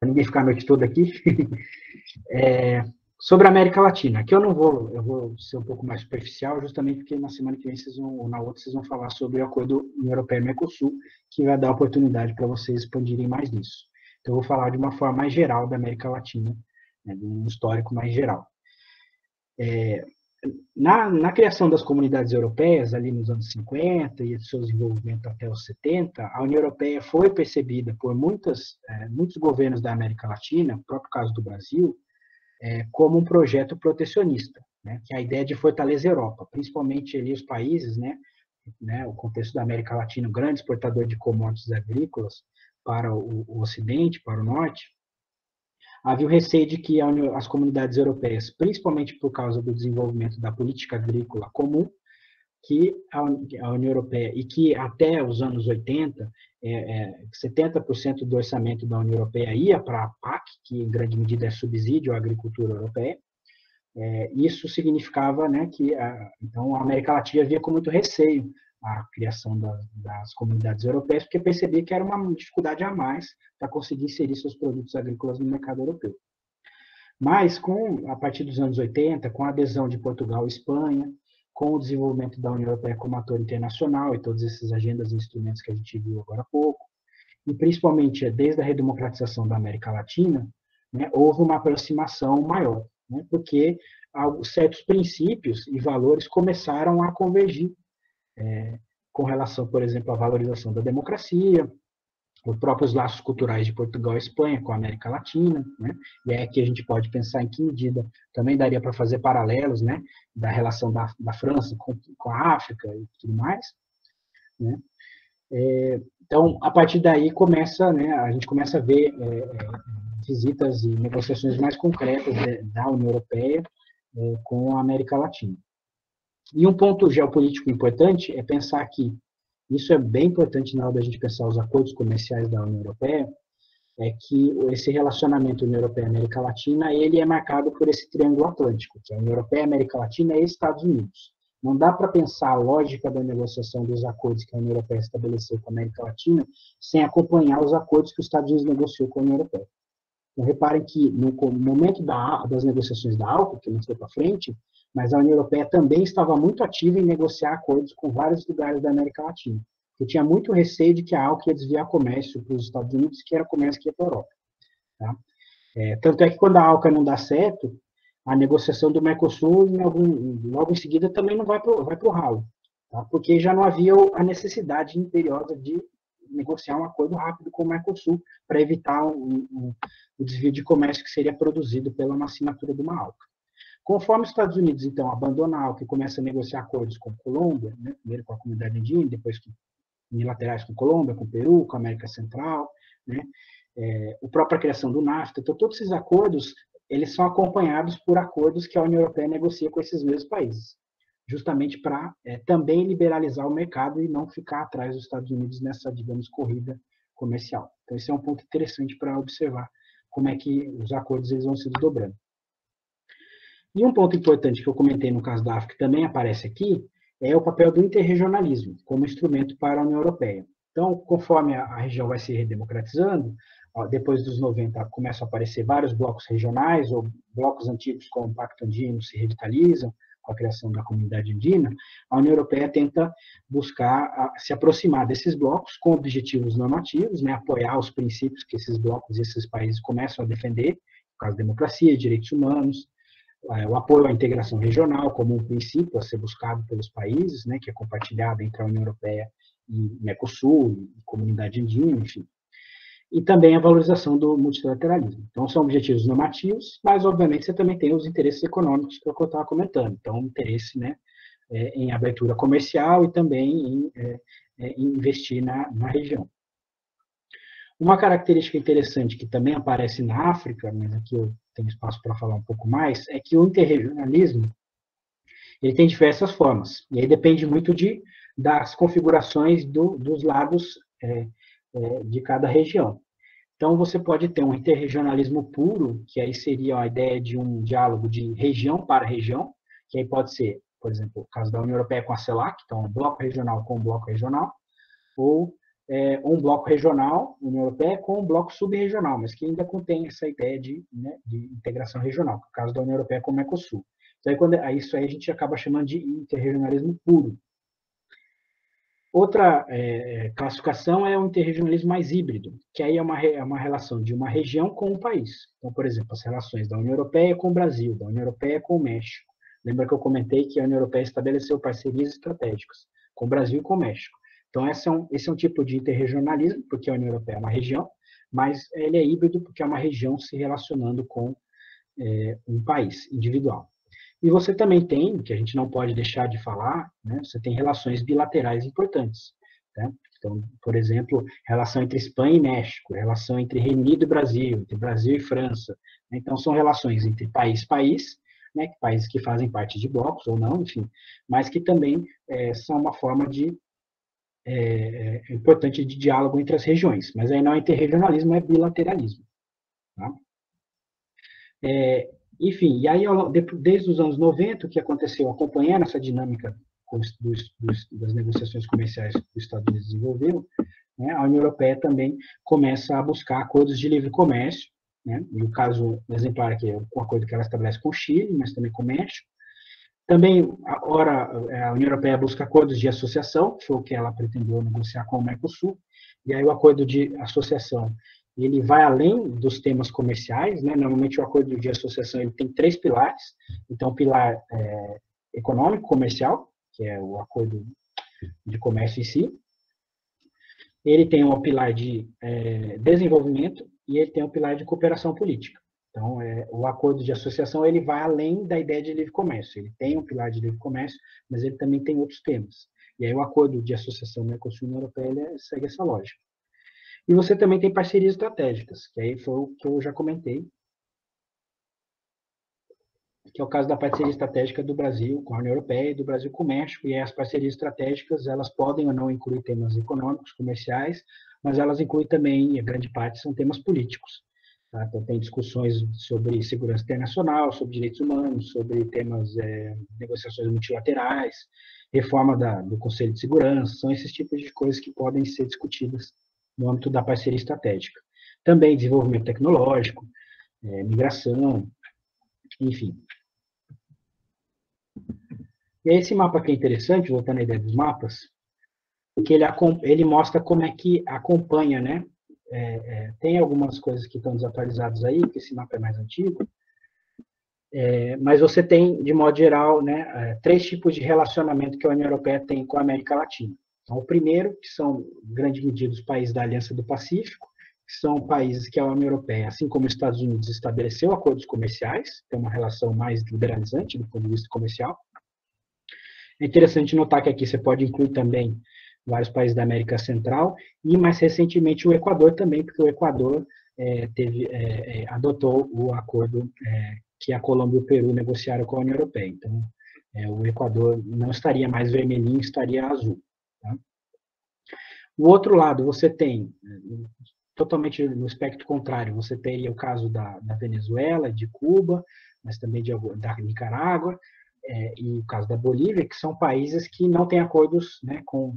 para ninguém ficar a noite toda aqui. Sobre a América Latina, aqui eu vou ser um pouco mais superficial, justamente porque na semana que vem, ou na outra, vocês vão falar sobre o acordo União Europeia e Mercosul, que vai dar oportunidade para vocês expandirem mais nisso. Então, eu vou falar de uma forma mais geral da América Latina, né, de um histórico mais geral. Na criação das comunidades europeias, ali nos anos 50 e seu desenvolvimento até os 70, a União Europeia foi percebida por muitos governos da América Latina, no próprio caso do Brasil, como um projeto protecionista, né, que é a ideia de fortalecer a Europa, principalmente ali os países, né, o contexto da América Latina, um grande exportador de commodities agrícolas para o Ocidente, para o Norte. Havia o receio de que as comunidades europeias, principalmente por causa do desenvolvimento da política agrícola comum, que a União Europeia, e que até os anos 80, 70% do orçamento da União Europeia ia para a PAC, que em grande medida é subsídio à agricultura europeia. Isso significava, né, que então a América Latina via com muito receio a criação das comunidades europeias, porque percebia que era uma dificuldade a mais para conseguir inserir seus produtos agrícolas no mercado europeu. Mas, a partir dos anos 80, com a adesão de Portugal e Espanha, com o desenvolvimento da União Europeia como ator internacional e todas essas agendas e instrumentos que a gente viu agora há pouco, e principalmente desde a redemocratização da América Latina, né, houve uma aproximação maior, né, porque certos princípios e valores começaram a convergir com relação, por exemplo, à valorização da democracia, os próprios laços culturais de Portugal e Espanha com a América Latina, né? E é que a gente pode pensar em que medida também daria para fazer paralelos, né, da relação da França com a África e tudo mais, né? Então, a partir daí né, a gente começa a ver visitas e negociações mais concretas da União Europeia com a América Latina. E um ponto geopolítico importante é pensar que isso é bem importante na hora da gente pensar os acordos comerciais da União Europeia, é que esse relacionamento União Europeia-América Latina, ele é marcado por esse triângulo atlântico, que é a União Europeia, América Latina e Estados Unidos. Não dá para pensar a lógica da negociação dos acordos que a União Europeia estabeleceu com a América Latina sem acompanhar os acordos que os Estados Unidos negociou com a União Europeia. Então, reparem que no momento das negociações da ALCA, que não foi para frente, mas a União Europeia também estava muito ativa em negociar acordos com vários lugares da América Latina. Eu tinha muito receio de que a ALCA ia desviar comércio para os Estados Unidos, que era comércio que ia para a Europa. Tá? Tanto é que quando a ALCA não dá certo, a negociação do Mercosul, logo em seguida, também não vai para o ralo, tá? Porque já não havia a necessidade imperiosa de negociar um acordo rápido com o Mercosul para evitar o desvio de comércio que seria produzido pela uma assinatura de uma ALCA. Conforme os Estados Unidos, então, abandonam a ALCA e começam a negociar acordos com a Colômbia, né, primeiro com a comunidade andina, depois unilaterais com a Colômbia, com o Peru, com a América Central, né, a própria criação do NAFTA, então todos esses acordos, eles são acompanhados por acordos que a União Europeia negocia com esses mesmos países, justamente para também liberalizar o mercado e não ficar atrás dos Estados Unidos nessa, digamos, corrida comercial. Então, esse é um ponto interessante para observar como é que os acordos eles vão se desdobrando. E um ponto importante que eu comentei no caso da África, que também aparece aqui, é o papel do interregionalismo como instrumento para a União Europeia. Então, conforme a região vai se redemocratizando, depois dos 90 começam a aparecer vários blocos regionais, ou blocos antigos como o Pacto Andino se revitalizam, com a criação da comunidade andina, a União Europeia tenta buscar se aproximar desses blocos com objetivos normativos, né, apoiar os princípios que esses blocos e esses países começam a defender, no caso da democracia, direitos humanos, o apoio à integração regional como um princípio a ser buscado pelos países, né, que é compartilhado entre a União Europeia e Mercosul, e comunidade andina, enfim. E também a valorização do multilateralismo. Então, são objetivos normativos, mas, obviamente, você também tem os interesses econômicos que eu estava comentando. Então, interesse, né, em abertura comercial e também em investir na região. Uma característica interessante que também aparece na África, mas aqui eu tenho espaço para falar um pouco mais, é que o interregionalismo ele tem diversas formas, e aí depende muito das configurações dos lados de cada região. Então, você pode ter um interregionalismo puro, que aí seria a ideia de um diálogo de região para região, que aí pode ser, por exemplo, o caso da União Europeia com a CELAC, então um bloco regional com um bloco regional, ou um bloco regional, União Europeia, com um bloco subregional, mas que ainda contém essa ideia de integração regional, no caso da União Europeia com o Mercosul. Então, isso aí a gente acaba chamando de interregionalismo puro. Outra classificação é o interregionalismo mais híbrido, que aí é uma relação de uma região com um país. Então, por exemplo, as relações da União Europeia com o Brasil, da União Europeia com o México. Lembra que eu comentei que a União Europeia estabeleceu parcerias estratégicas com o Brasil e com o México. Então, esse é um tipo de interregionalismo, porque a União Europeia é uma região, mas ele é híbrido porque é uma região se relacionando com um país individual. E você também tem, que a gente não pode deixar de falar, né, você tem relações bilaterais importantes. Né? Então, por exemplo, relação entre Espanha e México, relação entre Reino Unido e Brasil, entre Brasil e França. Né? Então, são relações entre país e país, né, países que fazem parte de blocos ou não, enfim, mas que também são uma forma importante de diálogo entre as regiões. Mas aí não é interregionalismo, é bilateralismo. Tá? Enfim, e aí, desde os anos 90, o que aconteceu, acompanhando essa dinâmica das negociações comerciais que os Estados Unidos desenvolveu, né, a União Europeia também começa a buscar acordos de livre comércio, né, e o caso exemplar aqui é o acordo que ela estabelece com o Chile, mas também com o México. Também, agora, a União Europeia busca acordos de associação, que foi o que ela pretendeu negociar com o Mercosul, e aí o acordo de associação ele vai além dos temas comerciais, né? Normalmente o acordo de associação ele tem 3 pilares. Então, o pilar econômico, comercial, que é o acordo de comércio em si. Ele tem um pilar de desenvolvimento e ele tem um pilar de cooperação política. Então, o acordo de associação ele vai além da ideia de livre comércio. Ele tem um pilar de livre comércio, mas ele também tem outros temas. E aí o acordo de associação Mercosul-União Europeia ele segue essa lógica. E você também tem parcerias estratégicas, que aí foi o que eu já comentei, que é o caso da parceria estratégica do Brasil com a União Europeia e do Brasil com o México, e as parcerias estratégicas, elas podem ou não incluir temas econômicos, comerciais, mas elas incluem também, a grande parte, são temas políticos. Tá? Então, tem discussões sobre segurança internacional, sobre direitos humanos, sobre temas, negociações multilaterais, reforma do Conselho de Segurança, são esses tipos de coisas que podem ser discutidas no âmbito da parceria estratégica. Também desenvolvimento tecnológico, migração, enfim. E esse mapa aqui é interessante, voltando à ideia dos mapas, porque ele mostra como é que acompanha, né? Tem algumas coisas que estão desatualizadas aí, que esse mapa é mais antigo, mas você tem, de modo geral, né, 3 tipos de relacionamento que a União Europeia tem com a América Latina. Então, o primeiro, que são, em grande medida, os países da Aliança do Pacífico, que são países que a União Europeia, assim como os Estados Unidos, estabeleceu acordos comerciais, tem uma relação mais liberalizante do ponto de vista comercial. É interessante notar que aqui você pode incluir também vários países da América Central e, mais recentemente, o Equador também, porque o Equador adotou o acordo que a Colômbia e o Peru negociaram com a União Europeia. Então, o Equador não estaria mais vermelhinho, estaria azul. Tá? O outro lado, você tem totalmente no espectro contrário. Você teria o caso da Venezuela, de Cuba, mas também da Nicarágua, e o caso da Bolívia, que são países que não têm acordos, né, com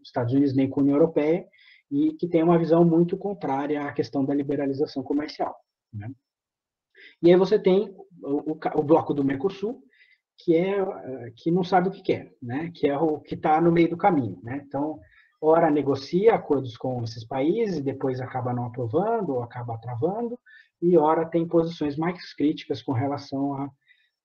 os Estados Unidos nem com a União Europeia, e que têm uma visão muito contrária à questão da liberalização comercial, né? E aí você tem o bloco do Mercosul, que não sabe o que quer, né? Que é o que está no meio do caminho, né? Então, ora negocia acordos com esses países, depois acaba não aprovando ou acaba travando, e ora tem posições mais críticas com relação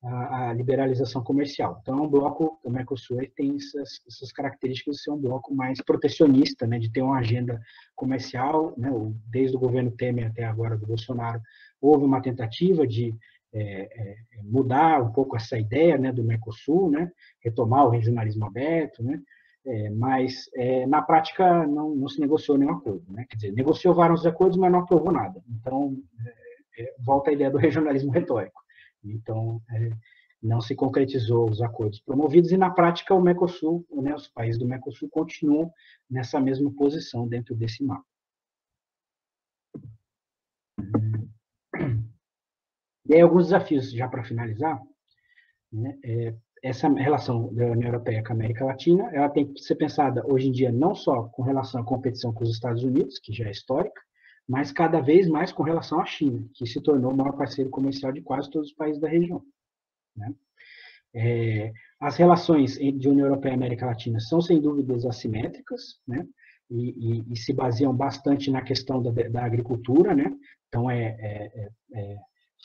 à liberalização comercial. Então, o bloco do Mercosul tem essas características de ser um bloco mais protecionista, né? De ter uma agenda comercial, né? Desde o governo Temer até agora do Bolsonaro, houve uma tentativa de mudar um pouco essa ideia, né, do Mercosul, né, retomar o regionalismo aberto, né, mas na prática não se negociou nenhum acordo, né, quer dizer, negociou vários acordos, mas não aprovou nada. Então, volta a ideia do regionalismo retórico. Então, não se concretizou os acordos promovidos e, na prática, o Mercosul, né, os países do Mercosul continuam nessa mesma posição dentro desse mapa. E aí, alguns desafios, já para finalizar, né, essa relação da União Europeia com a América Latina, ela tem que ser pensada hoje em dia não só com relação à competição com os Estados Unidos, que já é histórica, mas cada vez mais com relação à China, que se tornou o maior parceiro comercial de quase todos os países da região, né? As relações de União Europeia e América Latina são, sem dúvidas, assimétricas, né? E se baseiam bastante na questão da agricultura, né? Então,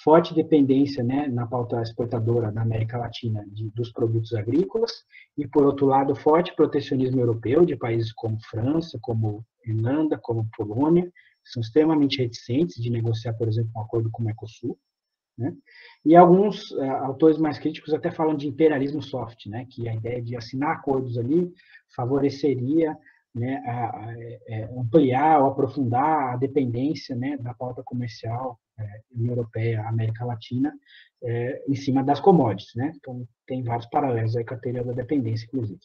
forte dependência, né, na pauta exportadora da América Latina dos produtos agrícolas, e, por outro lado, forte protecionismo europeu de países como França, como Irlanda, como Polônia, que são extremamente reticentes de negociar, por exemplo, um acordo com o Mercosul, né? E alguns autores mais críticos até falam de imperialismo soft, né, que a ideia de assinar acordos ali favoreceria, né, ampliar ou aprofundar a dependência, né, da pauta comercial União Europeia, América Latina, em cima das commodities, né? Então, tem vários paralelos aí com a teoria da dependência, inclusive.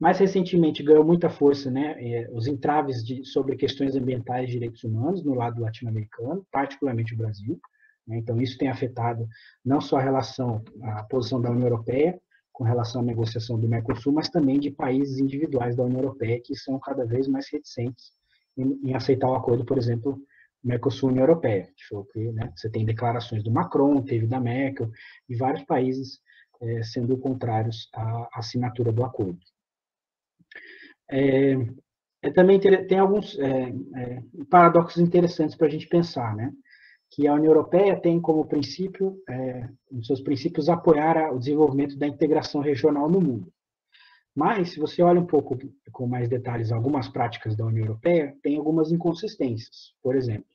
Mais recentemente, ganhou muita força, né, os entraves sobre questões ambientais e direitos humanos no lado latino-americano, particularmente o Brasil, né? Então, isso tem afetado não só a posição da União Europeia com relação à negociação do Mercosul, mas também de países individuais da União Europeia que são cada vez mais reticentes em aceitar o acordo, por exemplo, Mercosul-União Europeia, né, você tem declarações do Macron, teve da Merkel, e vários países sendo contrários à assinatura do acordo. Também tem alguns paradoxos interessantes para a gente pensar, né, que a União Europeia tem como princípio, um dos seus princípios, apoiar o desenvolvimento da integração regional no mundo. Mas, se você olha um pouco com mais detalhes algumas práticas da União Europeia, tem algumas inconsistências. Por exemplo,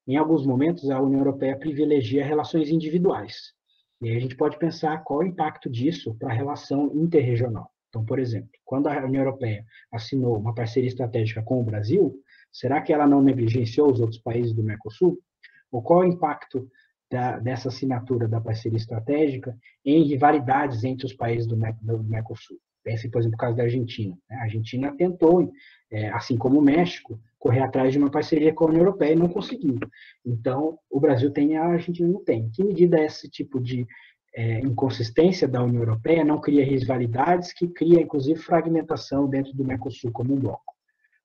em alguns momentos, a União Europeia privilegia relações individuais. E aí a gente pode pensar qual é o impacto disso para a relação interregional. Então, por exemplo, quando a União Europeia assinou uma parceria estratégica com o Brasil, será que ela não negligenciou os outros países do Mercosul? Ou qual é o impacto dessa assinatura da parceria estratégica em rivalidades entre os países do Mercosul? Pense, por exemplo, no caso da Argentina. A Argentina tentou, assim como o México, correr atrás de uma parceria com a União Europeia e não conseguiu. Então, o Brasil tem, a Argentina não tem. Em que medida esse tipo de inconsistência da União Europeia não cria rivalidades que cria, inclusive, fragmentação dentro do Mercosul como um bloco?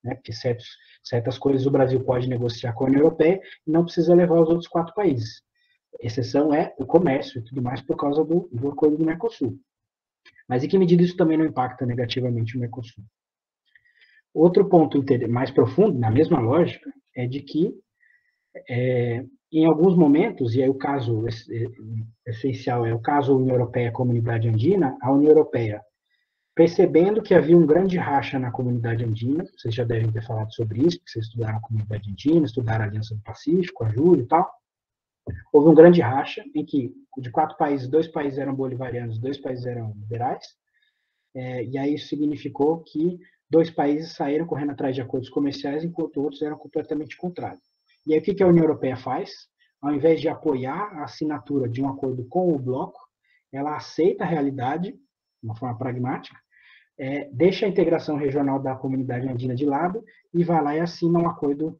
Né? Porque certas coisas o Brasil pode negociar com a União Europeia e não precisa levar os outros 4 países. A exceção é o comércio e tudo mais por causa do acordo do Mercosul. Mas em que medida isso também não impacta negativamente o Mercosul? Outro ponto mais profundo, na mesma lógica, é de que, em alguns momentos, e aí o caso essencial é o caso União Europeia-Comunidade Andina, a União Europeia, percebendo que havia um grande racha na comunidade andina, vocês já devem ter falado sobre isso, porque vocês estudaram a comunidade andina, estudaram a Aliança do Pacífico, a JUL e tal, houve um grande racha em que, de 4 países, 2 países eram bolivarianos, 2 países eram liberais, e aí isso significou que 2 países saíram correndo atrás de acordos comerciais, enquanto outros eram completamente contrários. E aí o que a União Europeia faz? Ao invés de apoiar a assinatura de um acordo com o bloco, ela aceita a realidade, de uma forma pragmática, deixa a integração regional da comunidade andina de lado e vai lá e assina um acordo,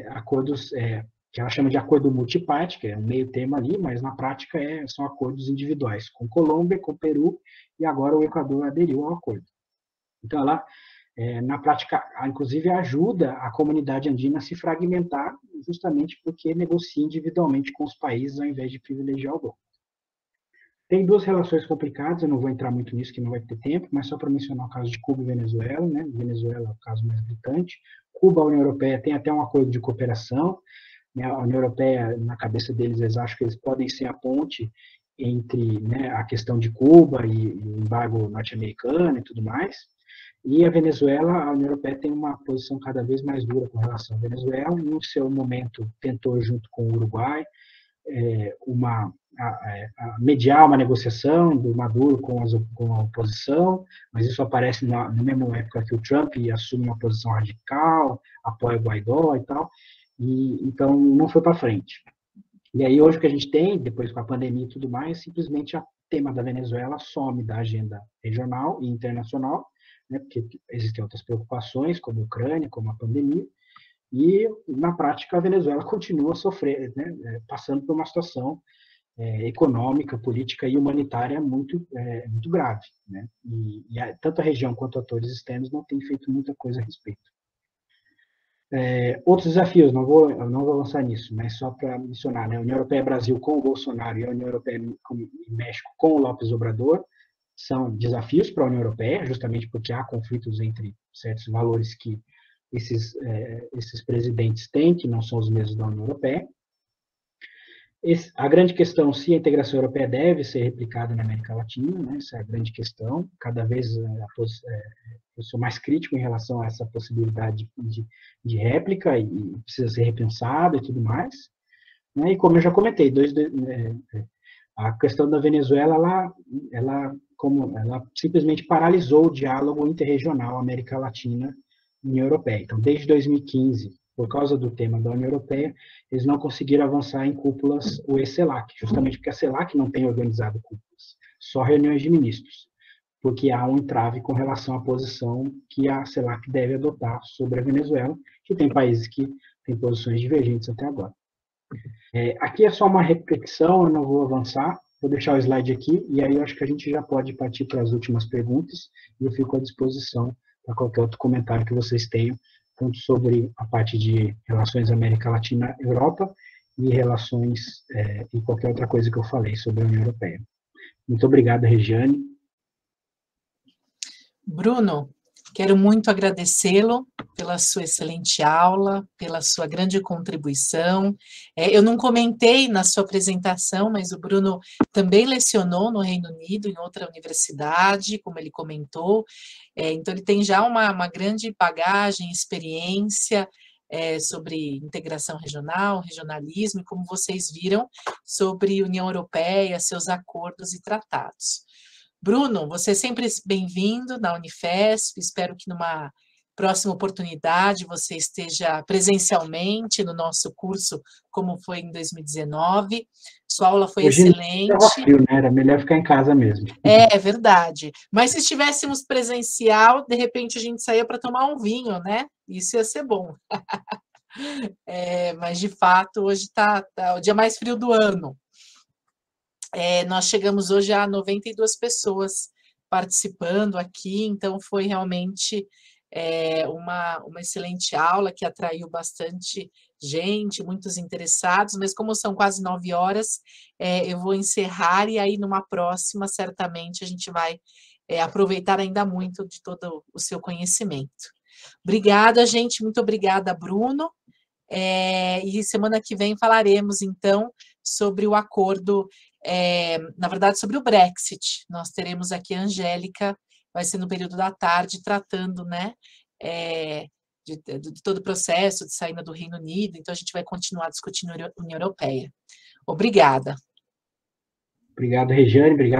acordos que ela chama de acordo multiparte, que é um meio termo ali, mas na prática são acordos individuais, com Colômbia, com Peru, e agora o Equador aderiu ao acordo. Então, ela, na prática, inclusive, ajuda a comunidade andina a se fragmentar, justamente porque negocia individualmente com os países, ao invés de privilegiar o bloco. Tem duas relações complicadas, eu não vou entrar muito nisso, que não vai ter tempo, mas só para mencionar o caso de Cuba e Venezuela, né? Venezuela é o caso mais gritante. Cuba, a União Europeia tem até um acordo de cooperação, né? A União Europeia, na cabeça deles, eles acham que eles podem ser a ponte entre, né, a questão de Cuba e o embargo norte-americano e tudo mais. E a Venezuela, a União Europeia tem uma posição cada vez mais dura com relação à Venezuela, e no seu momento tentou, junto com o Uruguai, mediar uma negociação do Maduro com a oposição, mas isso aparece na mesma época que o Trump assume uma posição radical, apoia o Guaidó e tal, e então não foi para frente. E aí hoje o que a gente tem, depois com a pandemia e tudo mais, simplesmente o tema da Venezuela some da agenda regional e internacional, né, porque existem outras preocupações, como a Ucrânia, como a pandemia, e, na prática, a Venezuela continua a sofrer, né, passando por uma situação econômica, política e humanitária muito grave. Né? E tanto a região quanto atores externos não têm feito muita coisa a respeito. Outros desafios, não vou avançar nisso, mas só para mencionar, né, a União Europeia-Brasil com o Bolsonaro e a União Europeia-México com o López Obrador são desafios para a União Europeia, justamente porque há conflitos entre certos valores que esses presidentes têm, que não são os mesmos da União Europeia. A grande questão, se a integração europeia deve ser replicada na América Latina, né? Essa é a grande questão. Cada vez eu sou mais crítico em relação a essa possibilidade de réplica e precisa ser repensado e tudo mais. Né? E como eu já comentei, a questão da Venezuela, ela simplesmente paralisou o diálogo interregional América Latina e União Europeia. Então, desde 2015, por causa do tema da União Europeia, eles não conseguiram avançar em cúpulas UE-CELAC, justamente porque a CELAC não tem organizado cúpulas, só reuniões de ministros, porque há um entrave com relação à posição que a CELAC deve adotar sobre a Venezuela, que tem países que têm posições divergentes até agora. Aqui é só uma reflexão, eu não vou avançar, vou deixar o slide aqui, e aí eu acho que a gente já pode partir para as últimas perguntas, e eu fico à disposição para qualquer outro comentário que vocês tenham, tanto sobre a parte de relações América Latina-Europa e relações e qualquer outra coisa que eu falei sobre a União Europeia. Muito obrigado, Regiane. Bruno, quero muito agradecê-lo pela sua excelente aula, pela sua grande contribuição. Eu não comentei na sua apresentação, mas o Bruno também lecionou no Reino Unido, em outra universidade, como ele comentou. Então, ele tem já uma grande bagagem, experiência sobre integração regional, regionalismo, e como vocês viram, sobre União Europeia, seus acordos e tratados. Bruno, você é sempre bem-vindo na Unifesp, espero que numa próxima oportunidade você esteja presencialmente no nosso curso, como foi em 2019. Sua aula foi excelente. Estava frio, né? Era melhor ficar em casa mesmo. É verdade. Mas se estivéssemos presencial, de repente a gente saía para tomar um vinho, né? Isso ia ser bom. Mas, de fato, hoje está o dia mais frio do ano. Nós chegamos hoje a 92 pessoas participando aqui, então foi realmente uma excelente aula que atraiu bastante gente, muitos interessados, mas como são quase 9 horas, eu vou encerrar e aí numa próxima, certamente, a gente vai aproveitar ainda muito de todo o seu conhecimento. Obrigada, gente, muito obrigada, Bruno, e semana que vem falaremos, então, sobre o acordo, na verdade, sobre o Brexit. Nós teremos aqui a Angélica, vai ser no período da tarde, tratando, né, de todo o processo de saída do Reino Unido, então a gente vai continuar discutindo a União Europeia. Obrigada. Obrigado, Regiane, obrigado.